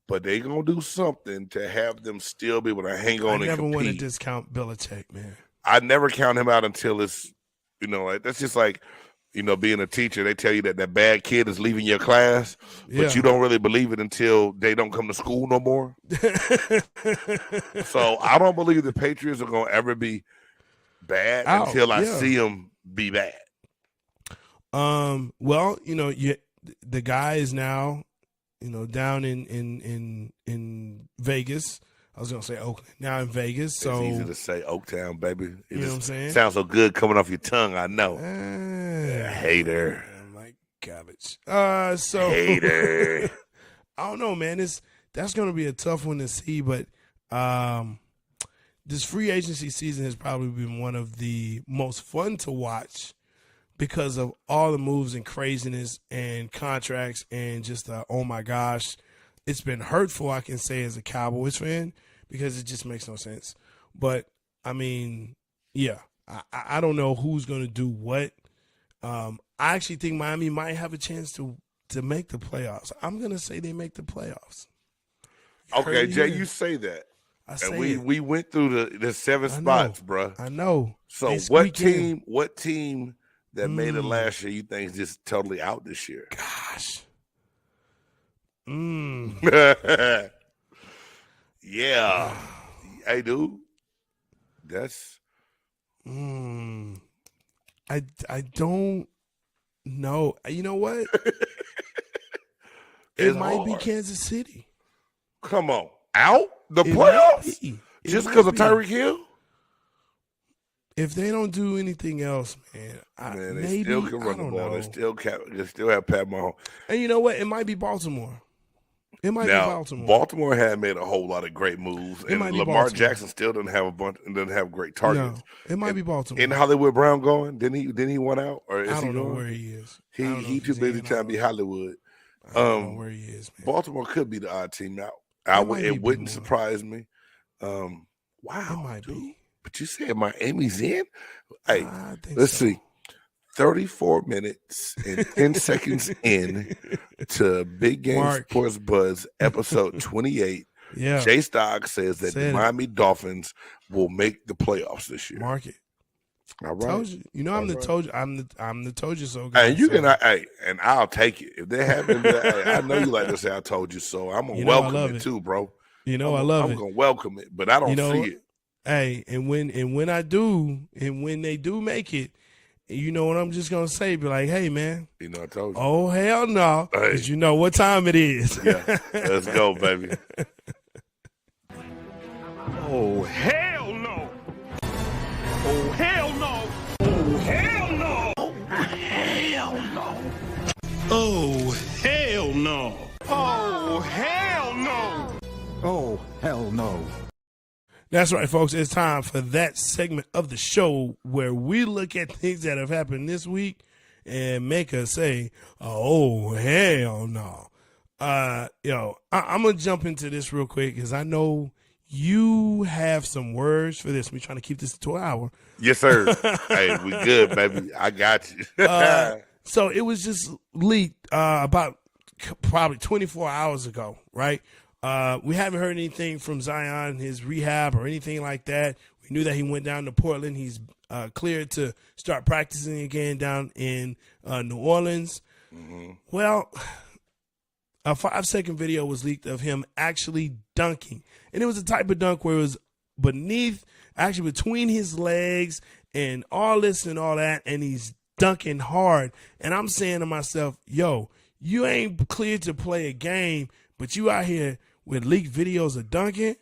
Speaker 3: but they gonna do something to have them still be able to hang on and compete. I never want to
Speaker 2: discount Belichick, man.
Speaker 3: I never count him out until it's, like that's just like, being a teacher. They tell you that bad kid is leaving your class, but you don't really believe it until they don't come to school no more. So I don't believe the Patriots are going to ever be bad until I see them be bad.
Speaker 2: Well, the guy is now, down in Vegas. I was going to say Oakland. Now in Vegas. So
Speaker 3: it's easy to say Oaktown, baby.
Speaker 2: You know what I'm saying?
Speaker 3: Sounds so good coming off your tongue, I know. Hater.
Speaker 2: Like cabbage. Hater. I don't know, man. That's going to be a tough one to see, but this free agency season has probably been one of the most fun to watch because of all the moves and craziness and contracts and just oh my gosh. It's been hurtful, I can say, as a Cowboys fan, because it just makes no sense. But, I mean, yeah, I don't know who's going to do what. I actually think Miami might have a chance to make the playoffs. I'm going to say they make the playoffs.
Speaker 3: Okay, Jay, you say that. We went through the 7 spots, bro.
Speaker 2: I know.
Speaker 3: So what team that made it last year you think is just totally out this year?
Speaker 2: Gosh.
Speaker 3: Yeah. Hey, dude. That's.
Speaker 2: I don't know. You know what? It might be Kansas City.
Speaker 3: Come on. Out the playoffs? Just because of Tyreek Hill?
Speaker 2: If they don't do anything else, man,
Speaker 3: they still can run the ball. They still have Pat Mahomes.
Speaker 2: And you know what? It might be Baltimore. It might be Baltimore.
Speaker 3: Baltimore had made a whole lot of great moves, and Lamar Jackson still doesn't have great targets.
Speaker 2: No, it might be Baltimore.
Speaker 3: Isn't Hollywood Brown going? Didn't he want out? Or
Speaker 2: I don't know where he is.
Speaker 3: He too busy trying to be Hollywood.
Speaker 2: I don't know where he is, man.
Speaker 3: Baltimore could be the odd team out. It wouldn't surprise me. Wow,
Speaker 2: it might be.
Speaker 3: But you said Miami's in? Hey, let's see. 34 minutes and 10 seconds in to Big Game Sports Buzz, episode 28.
Speaker 2: Yeah.
Speaker 3: Jay Stock says that the Miami Dolphins will make the playoffs this year.
Speaker 2: Mark it.
Speaker 3: All right.
Speaker 2: Told you. You know I'm the told you so guy.
Speaker 3: And and I'll take it. If they haven't, I know you like to say I told you so. I'm gonna welcome it too, bro.
Speaker 2: I love it.
Speaker 3: I'm gonna welcome it, but I don't see it.
Speaker 2: Hey, and when they do make it, you know what I'm just gonna say? Be like, hey man,
Speaker 3: I told you.
Speaker 2: Oh hell no, because you know what time it is.
Speaker 3: Yeah, let's go, baby.
Speaker 4: Oh hell no! Oh hell no! Oh hell no! Oh hell no! Oh hell no! Oh
Speaker 2: That's right, folks. It's time for that segment of the show where we look at things that have happened this week and make us say, oh, hell no. I'm going to jump into this real quick because I know you have some words for this. We're trying to keep this to an hour.
Speaker 3: Yes, sir. Hey, we good, baby. I got you.
Speaker 2: So it was just leaked about probably 24 hours ago, right? We haven't heard anything from Zion, his rehab or anything like that. We knew that he went down to Portland. He's cleared to start practicing again down in New Orleans. Mm-hmm. Well, a 5-second video was leaked of him actually dunking. And it was a type of dunk where it was actually between his legs and all this and all that. And he's dunking hard. And I'm saying to myself, yo, you ain't cleared to play a game, but you out here with leaked videos of dunking.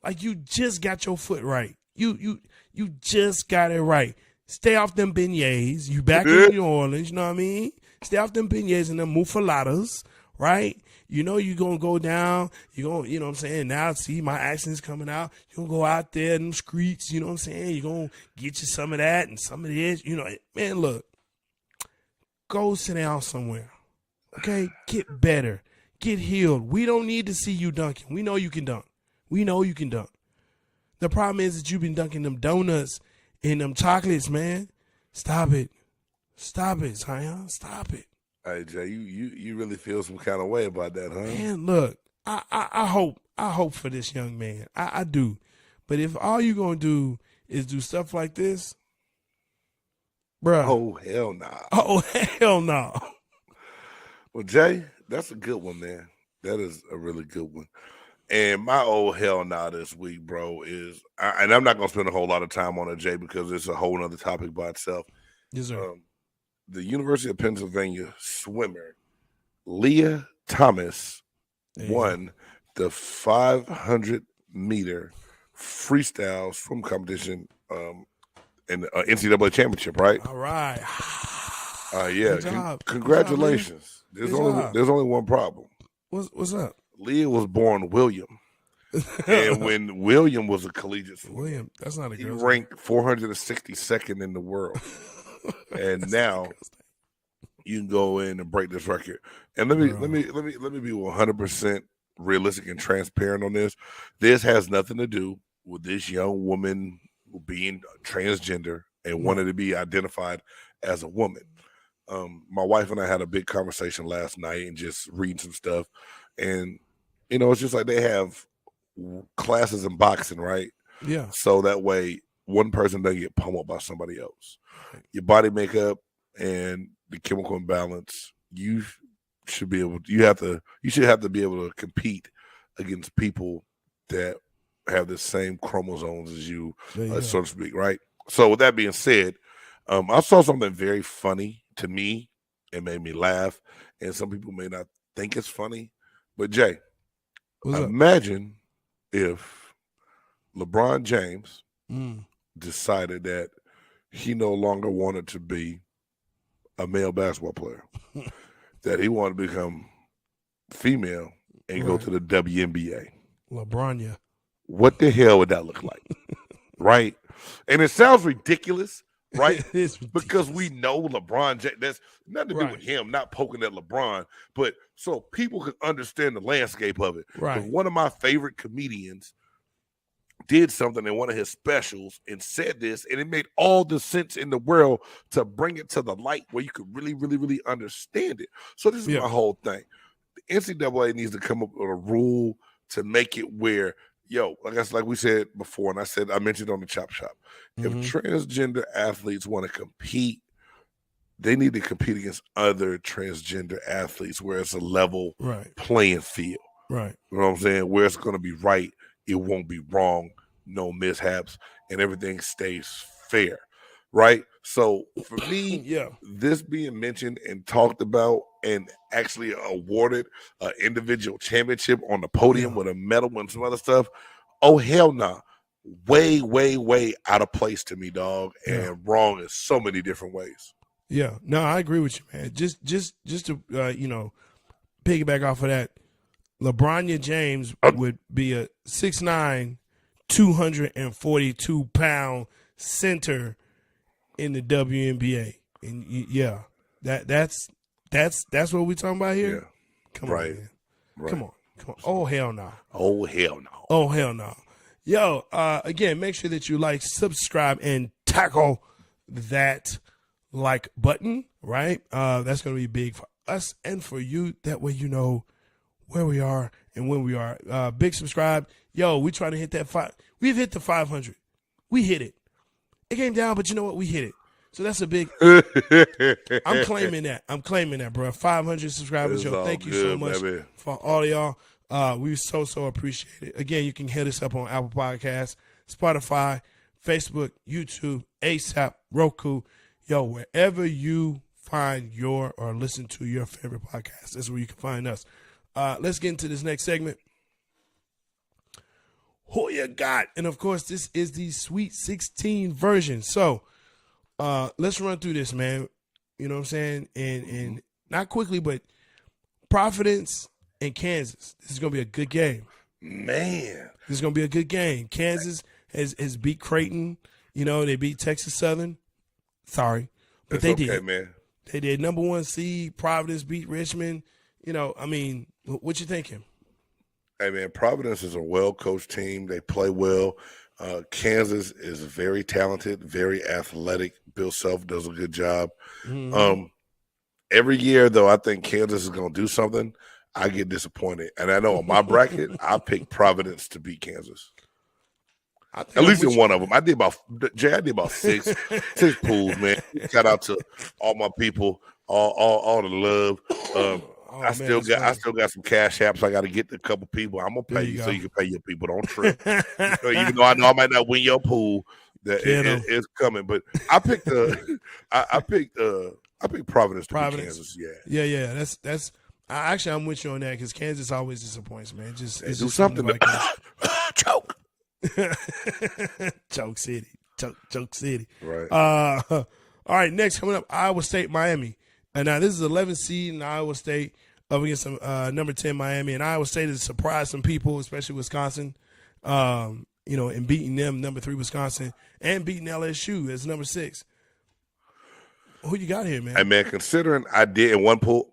Speaker 2: Like, you just got your foot right. You just got it right. Stay off them beignets. You back in New Orleans, you know what I mean? Stay off them beignets and them mufaladas, right? You know you're going to go down. You're going to, you know what I'm saying? Now, see, my accent's coming out. You're going to go out there in them streets, you know what I'm saying? You're going to get you some of that and some of this. You know, man, look, go sit down somewhere, okay? Get better. Get healed. We don't need to see you dunking. We know you can dunk. We know you can dunk. The problem is that you've been dunking them donuts and them chocolates, man. Stop it. Stop it, Zion. Stop it.
Speaker 3: Hey, Jay, you really feel some kind of way about that, huh?
Speaker 2: Man, look, I hope for this young man. I do. But if all you're going to do is do stuff like this, bruh.
Speaker 3: Oh, hell nah.
Speaker 2: Oh, hell no.
Speaker 3: Well, Jay, that's a good one, man. That is a really good one. And my old hell nah this week, bro, is, and I'm not going to spend a whole lot of time on it, Jay, because it's a whole other topic by itself.
Speaker 2: Yes, sir.
Speaker 3: The University of Pennsylvania swimmer, Leah Thomas, won the 500-meter freestyle swim competition in the NCAA championship, right?
Speaker 2: All right.
Speaker 3: Yeah. Congratulations. There's only one problem.
Speaker 2: What's up?
Speaker 3: Leah was born William. And when William was a collegiate swimmer,
Speaker 2: that's not a
Speaker 3: he
Speaker 2: girl.
Speaker 3: ranked 462nd in the world. And now you can go in and break this record. And let me be 100% realistic and transparent on this. This has nothing to do with this young woman being transgender and wanting to be identified as a woman. My wife and I had a big conversation last night and just reading some stuff. And, you know, it's just like they have classes in boxing, right?
Speaker 2: Yeah. So
Speaker 3: that way one person doesn't get pummeled by somebody else. Your body makeup and the chemical imbalance, you should have to be able to compete against people that have the same chromosomes as you, so to speak, right? So with that being said, I saw something very funny to me. It made me laugh, and some people may not think it's funny. But Jay, imagine if LeBron James decided that he no longer wanted to be a male basketball player, that he wanted to become female and go to the WNBA.
Speaker 2: LeBron,
Speaker 3: what the hell would that look like? Right? And it sounds ridiculous, right?
Speaker 2: It is ridiculous.
Speaker 3: Because we know LeBron James, that's nothing to do with him, not poking at LeBron, but so people can understand the landscape of it.
Speaker 2: Right.
Speaker 3: One of my favorite comedians did something in one of his specials and said this, and it made all the sense in the world to bring it to the light where you could really, really, really understand it. So this is my whole thing. The NCAA needs to come up with a rule to make it where, like we said before, and I mentioned on the Chop Shop, if transgender athletes want to compete, they need to compete against other transgender athletes where it's a level playing field.
Speaker 2: Right.
Speaker 3: You know what I'm saying? Where it's going to be right. It won't be wrong, no mishaps, and everything stays fair, right? So for me, this being mentioned and talked about and actually awarded an individual championship on the podium with a medal and some other stuff, oh, hell no. Nah. Way, way, way out of place to me, dog, and wrong in so many different ways.
Speaker 2: Yeah, no, I agree with you, man. Just to, piggyback off of that, LeBron James would be a 6'9", 242-pound center in the WNBA. And yeah, that's what we're talking about here.
Speaker 3: Yeah.
Speaker 2: Come on, man. Right. Come on. Oh hell no.
Speaker 3: Oh hell no.
Speaker 2: Oh hell no. Yo, again, make sure that you like, subscribe, and tackle that like button. Right, that's gonna be big for us and for you. That way, you know where we are and when we are. Big subscribe. Yo, we trying to hit that 5. We've hit the 500. We hit it. It came down, but you know what? We hit it. So that's a big. I'm claiming that, bro. 500 subscribers, yo. Thank you so much for all of y'all. We so appreciate it. Again, you can hit us up on Apple Podcasts, Spotify, Facebook, YouTube, ASAP, Roku. Yo, wherever you find your or listen to your favorite podcast, that's where you can find us. Let's get into this next segment. Who you got? And of course, this is the Sweet 16 version. So let's run through this, man. You know what I'm saying? And not quickly, but Providence and Kansas. This is gonna be a good game.
Speaker 3: Man.
Speaker 2: This is gonna be a good game. Kansas has beat Creighton. You know, they beat Texas Southern. Sorry. But they did.
Speaker 3: Man.
Speaker 2: They did. Number 1 seed. Providence beat Richmond. You know, I mean, what you thinking?
Speaker 3: Hey, man, Providence is a well-coached team. They play well. Kansas is very talented, very athletic. Bill Self does a good job. Mm-hmm. Every year, though, I think Kansas is going to do something. I get disappointed. And I know on my bracket, I picked Providence to beat Kansas. At least in one of them. I did about six pools, man. Shout out to all my people, all the love. I still got some cash apps. I got to get to a couple people. I'm gonna pay you so you can pay your people. Don't trip. Even though I know I might not win your pool, that it's coming. But I picked Providence to beat Kansas.
Speaker 2: Yeah. That's. I'm with you on that because Kansas always disappoints, man. Just
Speaker 3: do something. Choke.
Speaker 2: Choke City.
Speaker 3: Right.
Speaker 2: All right. Next coming up, Iowa State, Miami. And now this is 11th seed in Iowa State up against number 10 Miami. And Iowa State has surprised some people, especially Wisconsin, and beating them, number 3 Wisconsin, and beating LSU as number 6. Who you got here, man?
Speaker 3: Hey, man, considering I did in one pool,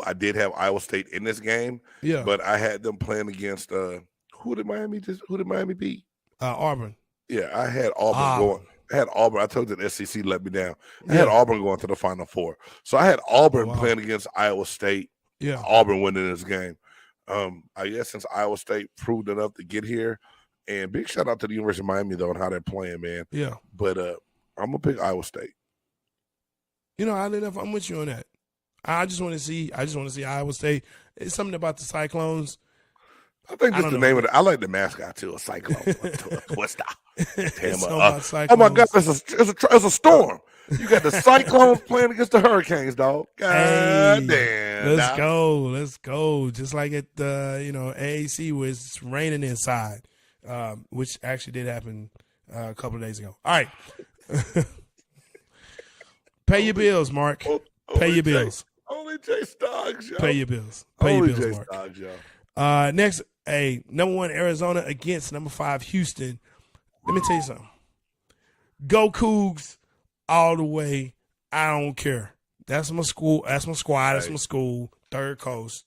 Speaker 3: I did have Iowa State in this game.
Speaker 2: Yeah.
Speaker 3: But I had them playing against who did Miami beat?
Speaker 2: Auburn.
Speaker 3: Yeah, I had Auburn going. I had Auburn. I told you the SEC let me down. I had Auburn going to the Final Four. So I had Auburn playing against Iowa State.
Speaker 2: Yeah.
Speaker 3: Auburn winning this game. I guess since Iowa State proved enough to get here. And big shout out to the University of Miami, though, and how they're playing, man.
Speaker 2: Yeah.
Speaker 3: But I'm going to pick Iowa State.
Speaker 2: You know, I'm with you on that. I just want to see Iowa State. It's something about the Cyclones.
Speaker 3: I think that's the name of it. I like the mascot too, a cyclone, a twister.
Speaker 2: Oh
Speaker 3: my God, it's a storm. You got the Cyclones playing against the Hurricanes, dog. God damn.
Speaker 2: Let's go. Just like at AAC where it's raining inside, which actually did happen a couple of days ago. All right. Pay your bills, Mark. Pay your bills.
Speaker 3: Only Jay Stoggs, yo.
Speaker 2: Pay your bills. Pay your bills, Mark.
Speaker 3: Stoggs, yo.
Speaker 2: Next, number 1 Arizona against number 5 Houston. Let me tell you something. Go Cougs all the way. I don't care. That's my school. That's my squad. That's my school. Third Coast.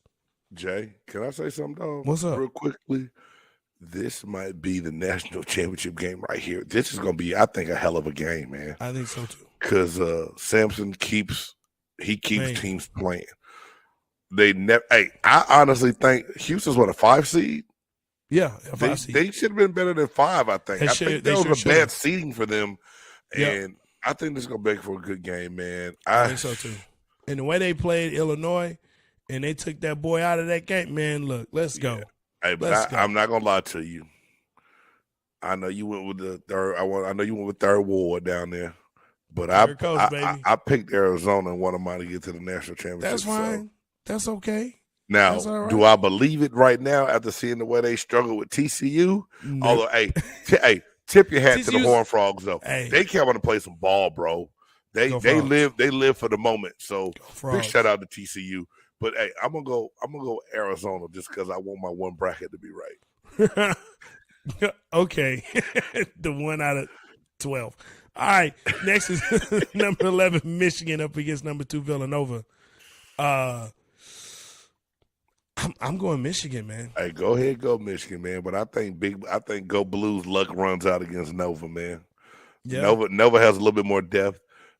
Speaker 3: Jay, can I say something, dog?
Speaker 2: What's up?
Speaker 3: Real quickly. This might be the national championship game right here. This is going to be, I think, a hell of a game, man.
Speaker 2: I think so, too.
Speaker 3: Because Sampson keeps teams playing. They never. Hey, I honestly think Houston's a 5 seed.
Speaker 2: Yeah, a 5 seed.
Speaker 3: They should have been better than 5. I think. I think there was a bad seeding for them, and I think this is gonna make for a good game, man.
Speaker 2: I think so too. And the way they played Illinois, and they took that boy out of that game, man. Look, let's go.
Speaker 3: Hey, but I'm not gonna lie to you. I know you went with the third. I know you went with Third Ward down there, but I picked Arizona and wanted mine to get to the national championship.
Speaker 2: That's fine. That's okay.
Speaker 3: Now,
Speaker 2: That's all right.
Speaker 3: Do I believe it right now after seeing the way they struggle with TCU? No. Although, tip your hat to the Horned Frogs though.
Speaker 2: Hey.
Speaker 3: They came on to play some ball, bro. They live for the moment. So big shout out to TCU. But hey, I'm gonna go Arizona just because I want my one bracket to be right.
Speaker 2: Okay. The 1 out of 12. All right. Next is number 11, Michigan up against number 2, Villanova. I'm going Michigan, man.
Speaker 3: Hey, go ahead, go Michigan, man. But I think Go Blues luck runs out against Nova, man. Yeah. Nova has a little bit more depth.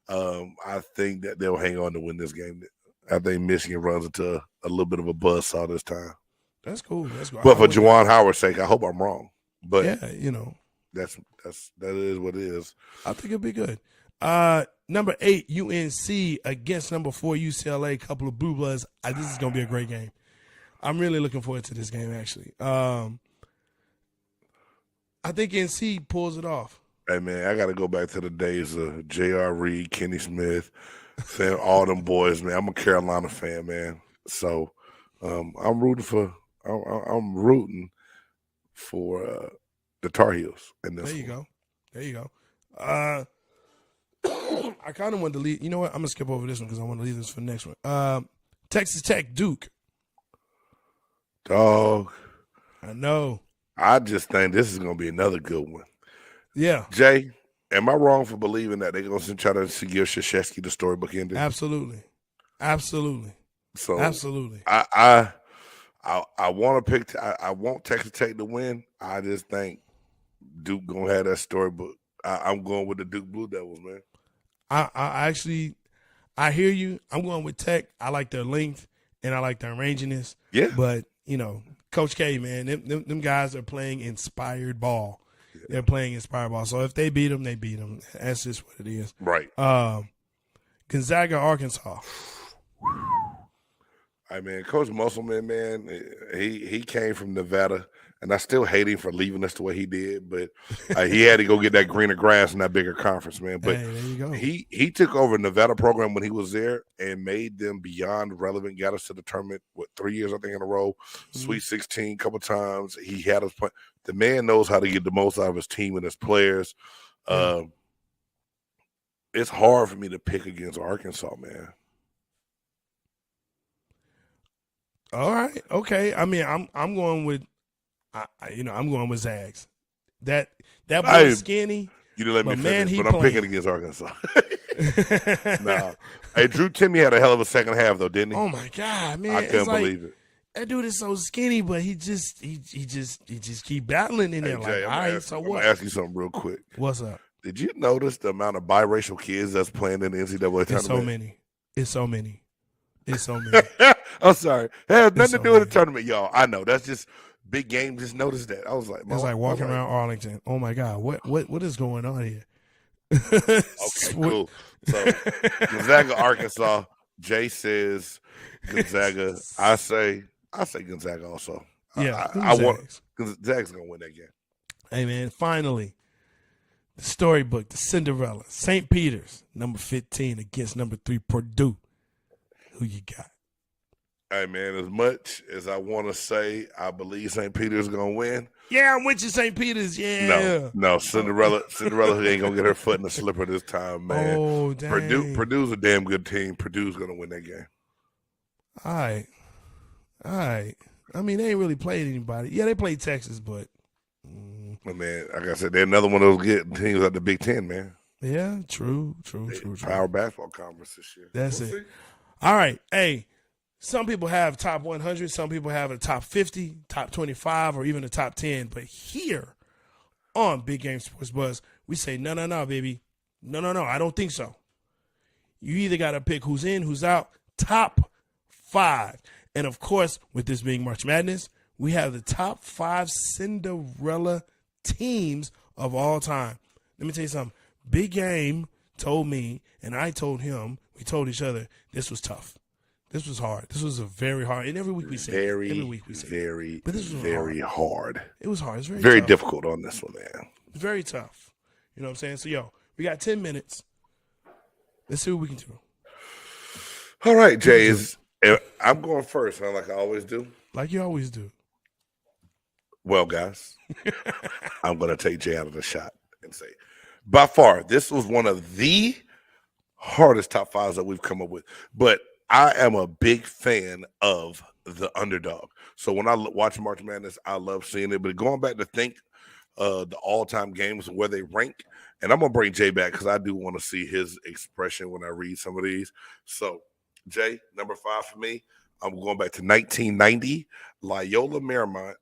Speaker 3: I think that they'll hang on to win this game. I think Michigan runs into a little bit of a buzzsaw this time.
Speaker 2: That's cool.
Speaker 3: But for Juwan Howard's sake, I hope I'm wrong. But
Speaker 2: yeah,
Speaker 3: that is what it is.
Speaker 2: I think it'll be good. Number 8, UNC against number 4, UCLA. Couple of blue bloods. This is gonna be a great game. I'm really looking forward to this game. Actually, I think NC pulls it off.
Speaker 3: Hey man, I got to go back to the days of J.R. Reed, Kenny Smith, all them boys, man. I'm a Carolina fan, man. So I'm rooting for the Tar Heels.
Speaker 2: There you go. I kind of wanted to leave. You know what? I'm gonna skip over this one because I want to leave this for the next one. Texas Tech, Duke.
Speaker 3: Dog.
Speaker 2: I know.
Speaker 3: I just think this is gonna be another good one.
Speaker 2: Yeah.
Speaker 3: Jay, am I wrong for believing that they're going to try to give Krzyzewski the storybook ending?
Speaker 2: Absolutely. So absolutely.
Speaker 3: I want to pick. I want Texas Tech to win. I just think Duke gonna have that storybook. I'm going with the Duke Blue Devils, man.
Speaker 2: I hear you. I'm going with Tech. I like their length and I like their ranginess.
Speaker 3: Yeah.
Speaker 2: But Coach K, man, them guys are playing inspired ball. They're playing inspired ball. So if they beat them, they beat them. That's just what it is.
Speaker 3: Right.
Speaker 2: Gonzaga, Arkansas.
Speaker 3: I mean, Coach Musselman, man, he came from Nevada, and I still hate him for leaving us the way he did. But he had to go get that greener grass in that bigger conference, man. But
Speaker 2: hey, there you go.
Speaker 3: He took over Nevada program when he was there and made them beyond relevant. Got us to the tournament 3 years, I think, in a row. Sweet 16 a couple times. He had us play. The man knows how to get the most out of his team and his players. It's hard for me to pick against Arkansas, man.
Speaker 2: All right, okay. I mean, I'm going with, I'm going with Zags. That boy is skinny.
Speaker 3: You didn't let me finish, but I'm picking against Arkansas. No, hey, Drew Timmy had a hell of a second half though, didn't he?
Speaker 2: Oh my God, man!
Speaker 3: I couldn't believe it.
Speaker 2: That dude is so skinny, but he just keep battling in there.
Speaker 3: Jay,
Speaker 2: all right, so what?
Speaker 3: I'm gonna ask you something real quick.
Speaker 2: What's up?
Speaker 3: Did you notice the amount of biracial kids that's playing in the NCAA tournament?
Speaker 2: It's so many.
Speaker 3: I'm sorry. It has nothing to do with the tournament, y'all. I know. That's just big game. Just noticed that. I was like,
Speaker 2: it's like walking around Arlington. Oh my God. What is going on here?
Speaker 3: Okay, cool. So Gonzaga, Arkansas. Jay says Gonzaga. I say Gonzaga also.
Speaker 2: Yeah.
Speaker 3: I want Gonzaga's gonna win that game.
Speaker 2: Hey man, finally. The storybook, the Cinderella, St. Peter's, number 15 against number 3, Purdue. Who you got?
Speaker 3: Hey, man, as much as I want to say I believe St. Peter's going to win.
Speaker 2: Yeah, I'm with you, St. Peter's, yeah.
Speaker 3: No, Cinderella ain't going to get her foot in the slipper this time, man.
Speaker 2: Oh, dang.
Speaker 3: Purdue's a damn good team. Purdue's going to win that game.
Speaker 2: All right. I mean, they ain't really played anybody. Yeah, they played Texas, but.
Speaker 3: Man, like I said, they're another one of those good teams at the Big Ten, man.
Speaker 2: Yeah, true.
Speaker 3: Power basketball conference this year.
Speaker 2: That's it. See. All right. Hey, some people have top 100. Some people have a top 50, top 25, or even a top 10. But here on Big Game Sports Buzz, we say, no, baby. No, I don't think so. You either got to pick who's in, who's out, top 5. And, of course, with this being March Madness, we have the top 5 Cinderella teams of all time. Let me tell you something. Big Game told me, and I told him, we told each other, this was tough. This was hard. This was a very hard. And every week we say but this was
Speaker 3: very hard.
Speaker 2: It was hard. It's
Speaker 3: very difficult on this one, man.
Speaker 2: Very tough. You know what I'm saying? So, we got 10 minutes. Let's see what we can do.
Speaker 3: All right, Jay. I'm going first, huh, like I always do.
Speaker 2: Like you always do.
Speaker 3: Well, guys, I'm going to take Jay out of the shot and say, by far, this was one of the hardest top 5s that we've come up with. But I am a big fan of the underdog. So when I watch March Madness, I love seeing it. But going back to think the all-time games and where they rank. And I'm gonna bring Jay back because I do want to see his expression when I read some of these. So, Jay, number 5 for me. I'm going back to 1990. Loyola Marymount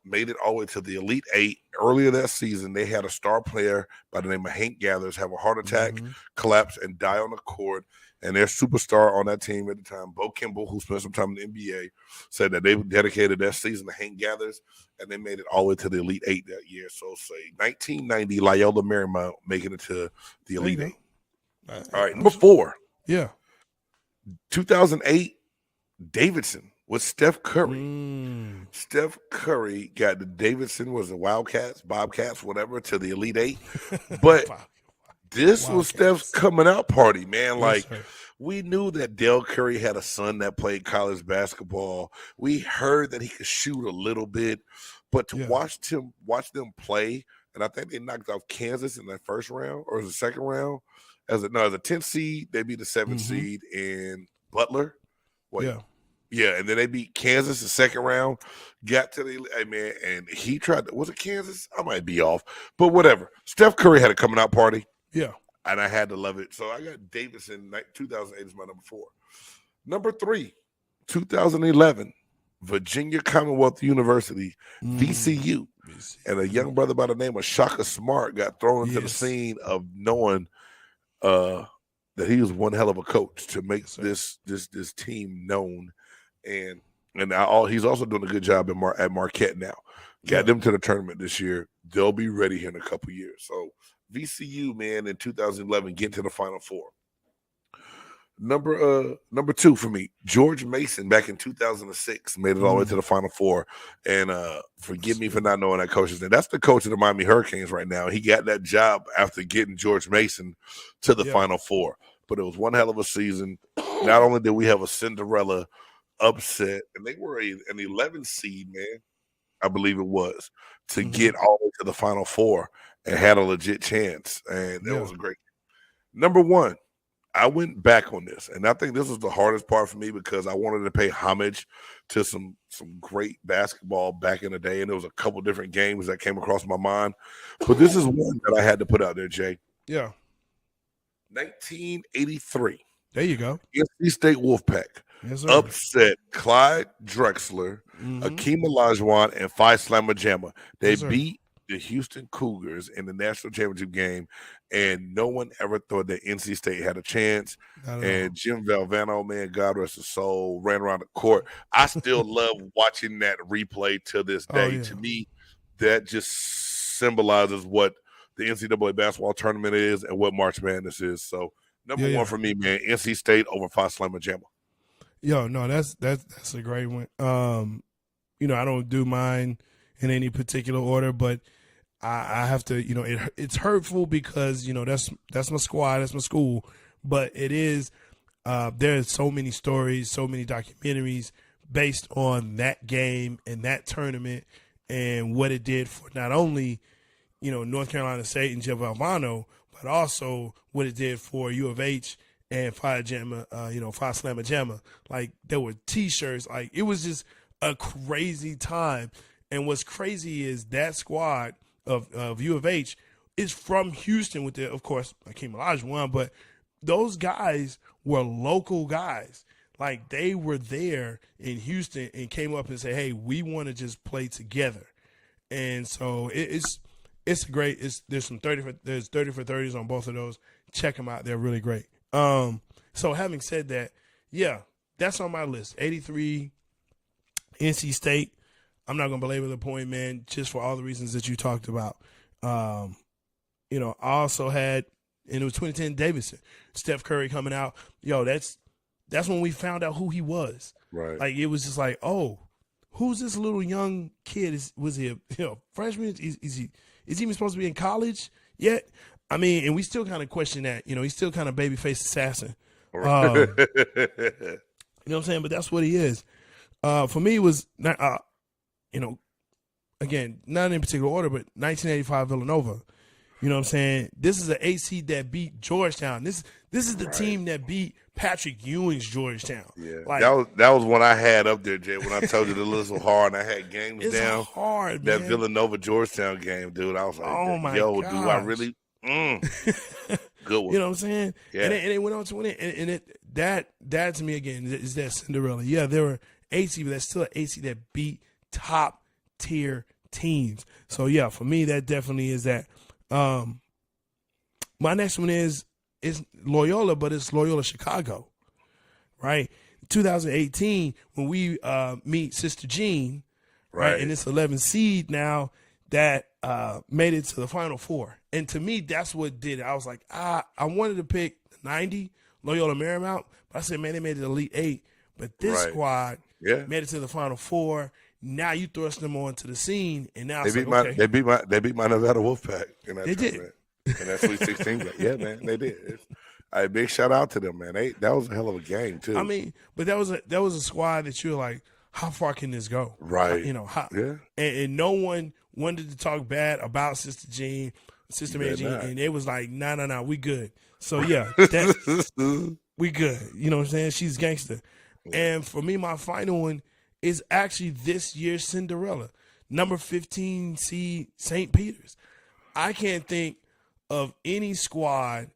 Speaker 3: made it all the way to the Elite Eight. Earlier that season, they had a star player by the name of Hank Gathers have a heart attack, collapse, and die on the court. And their superstar on that team at the time, Bo Kimball, who spent some time in the NBA, said that they dedicated that season to Hank Gathers, and they made it all the way to the Elite Eight that year. So, say 1990, Loyola Marymount making it to the Elite Eight. All right, number 4.
Speaker 2: Yeah.
Speaker 3: 2008, Davidson with Steph Curry. Steph Curry got the Davidson, was the Wildcats, Bobcats, whatever, to the Elite Eight. But this was Steph's coming out party, man. Like, we knew that Dell Curry had a son that played college basketball. We heard that he could shoot a little bit, but to watch them play, and I think they knocked off Kansas in that first round, or was it the second round? As a 10th seed, they beat the 7th seed in Butler. Yeah, and then they beat Kansas the second round, got to the man, and he tried to, was it Kansas? I might be off, but whatever. Steph Curry had a coming out party.
Speaker 2: Yeah.
Speaker 3: And I had to love it. So I got Davidson, 2008 is my number 4. Number 3, 2011, Virginia Commonwealth University, VCU. And a young brother by the name of Shaka Smart got thrown into the scene of knowing that he was one hell of a coach to make this team known. And now he's also doing a good job at Marquette now. Got them to the tournament this year. They'll be ready here in a couple years. So VCU, man, in 2011, getting to the Final Four. Number 2 for me, George Mason back in 2006 made it all the way to the Final Four. And forgive me for not knowing that coach's name. That's the coach of the Miami Hurricanes right now. He got that job after getting George Mason to the Final Four. But it was one hell of a season. Not only did we have a Cinderella upset, and they were an 11 seed, man, I believe it was, to get all the way to the Final Four and had a legit chance. And that was a great. Number 1, I went back on this, and I think this was the hardest part for me because I wanted to pay homage to some great basketball back in the day, and there was a couple different games that came across my mind. But this is one that I had to put out there, Jay.
Speaker 2: Yeah.
Speaker 3: 1983.
Speaker 2: There you go.
Speaker 3: NC State Wolfpack.
Speaker 2: Yes,
Speaker 3: upset Clyde Drexler, Akeem Olajuwon, and Phi Slamma Jamma. They beat the Houston Cougars in the national championship game, and no one ever thought that NC State had a chance. And Jim Valvano, man, God rest his soul, ran around the court. I still love watching that replay to this day. To me, that just symbolizes what the NCAA basketball tournament is and what March Madness is. So, number 1 for me, man, NC State over Phi Slamma Jamma.
Speaker 2: Yo, no, that's a great one. I don't do mine in any particular order, but I have to, it's hurtful because, that's my squad, that's my school, but it is, there's so many stories, so many documentaries based on that game and that tournament and what it did for not only, North Carolina State and Jim Valvano, but also what it did for U of H and Phi Slamma Jamma. Like, there were T-shirts. Like, it was just a crazy time. And what's crazy is that squad of U of H is from Houston with of course, Akeem Olajuwon, but those guys were local guys. Like, they were there in Houston and came up and said, hey, we want to just play together. And so it's great. There's 30 for 30s on both of those. Check them out. They're really great. So having said that, yeah, that's on my list. 83, NC State. I'm not going to belabor the point, man, just for all the reasons that you talked about. I also had, and it was 2010 Davidson, Steph Curry coming out. Yo, that's when we found out who he was.
Speaker 3: Right.
Speaker 2: Like, it was just like, oh, who's this little young kid? Was he a freshman? Is he even supposed to be in college yet? I mean, and we still kind of question that. He's still kind of babyface assassin. You know what I'm saying? But that's what he is. For me, it was, again, not in particular order, but 1985 Villanova. You know what I'm saying? This is an AC that beat Georgetown. This is the team that beat Patrick Ewing's Georgetown.
Speaker 3: Yeah,
Speaker 2: like,
Speaker 3: that was one I had up there, Jay. When I told you the list was hard, and I had games
Speaker 2: it's
Speaker 3: down.
Speaker 2: Hard,
Speaker 3: that
Speaker 2: man.
Speaker 3: Villanova Georgetown game, dude. I was like,
Speaker 2: oh my
Speaker 3: yo,
Speaker 2: gosh.
Speaker 3: do I really? Good one.
Speaker 2: You know what I'm saying?
Speaker 3: Yeah.
Speaker 2: And they went on to win it. And that to me again is that Cinderella. Yeah, there were AC, but that's still an AC that beat top tier teams. So yeah, for me, that definitely is that. My next one is Loyola, but it's Loyola Chicago, right? 2018, when we meet Sister Jean, right? And it's 11 seed now that made it to the Final Four. And to me, that's what did it. I was like, I wanted to pick 90, Loyola Marymount, but I said, man, they made it Elite 8. But this squad made it to the Final Four. Now you thrust them onto the scene, and now
Speaker 3: they beat my Nevada Wolfpack in that tournament. In that Sweet 16 game. Yeah, man, they did. A big shout out to them, man. That was a hell of a game too.
Speaker 2: I mean, but that was a squad that you're like, how far can this go?
Speaker 3: Right.
Speaker 2: You know, and no one wanted to talk bad about Sister Jean, Sister Mary Jean, and it was like, no, we good. So yeah, we good. You know what I'm saying? She's gangster. And for me, my final one is actually this year's Cinderella, number 15 seed St. Peter's. I can't think of any squad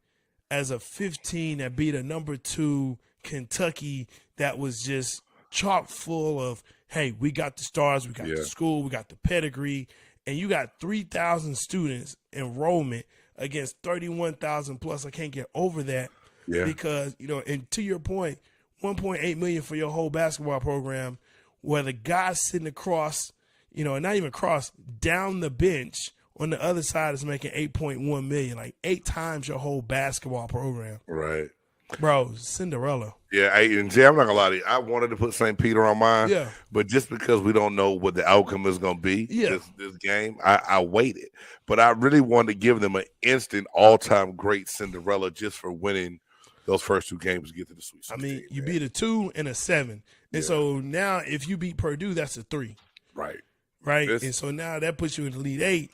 Speaker 2: as a 15 that beat a number 2 Kentucky that was just chock full of, hey, we got the stars, we got the school, we got the pedigree, and you got 3,000 students enrollment against 31,000 plus. I can't get over that because, you know, and to your point, $1.8 million for your whole basketball program, where the guy sitting across, you know, and not even across, down the bench on the other side is making $8.1 million, like 8 times your whole basketball program.
Speaker 3: Right.
Speaker 2: Bro, Cinderella.
Speaker 3: Yeah, and Jay, I'm not gonna lie to you. I wanted to put St. Peter on mine, but just because we don't know what the outcome is gonna be this game, I waited. But I really wanted to give them an instant all-time great Cinderella just for winning those first 2 games to get to the Sweet 16.
Speaker 2: I mean, you beat a 2 and a 7. And so now if you beat Purdue, that's a 3.
Speaker 3: Right.
Speaker 2: And so now that puts you in the Elite 8.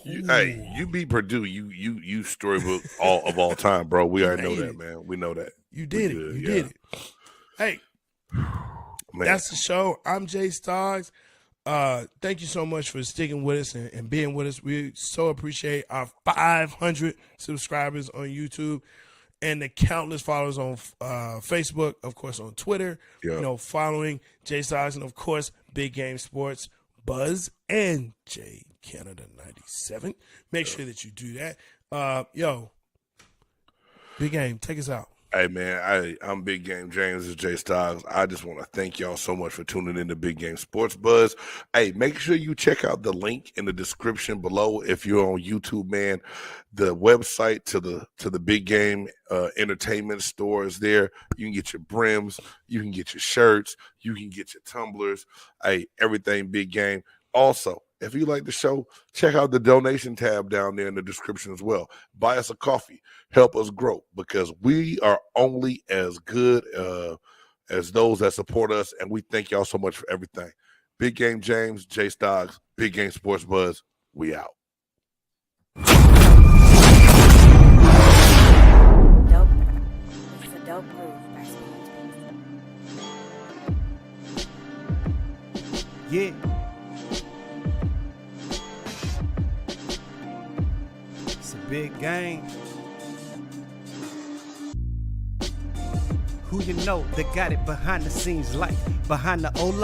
Speaker 3: You beat Purdue, you storybook all time, bro. We already know that, man. We know that.
Speaker 2: You did it. You did it. Hey, that's the show. I'm Jay Stoggs. Thank you so much for sticking with us and being with us. We so appreciate our 500 subscribers on YouTube and the countless followers on Facebook, of course, on Twitter. You know, following Jay Stoggs, and of course, Big Game Sports, Buzz, and Jay Canada 97. Make sure that you do that. Big Game, take us out.
Speaker 3: Hey, man, I'm Big Game James. This is Jay Stoggs. I just want to thank y'all so much for tuning in to Big Game Sports Buzz. Hey, make sure you check out the link in the description below if you're on YouTube, man. The website to the Big Game Entertainment store is there. You can get your brims, you can get your shirts, you can get your tumblers. Hey, everything Big Game. Also, if you like the show, check out the donation tab down there in the description as well. Buy us a coffee. Help us grow, because we are only as good as those that support us, and we thank y'all so much for everything. Big Game James, Jay Stoggs, Big Game Sports Buzz, we out.
Speaker 5: Dope. It's a dope groove.
Speaker 1: Yeah. It's a big game. Who you know that got it behind the scenes, like behind the O-line?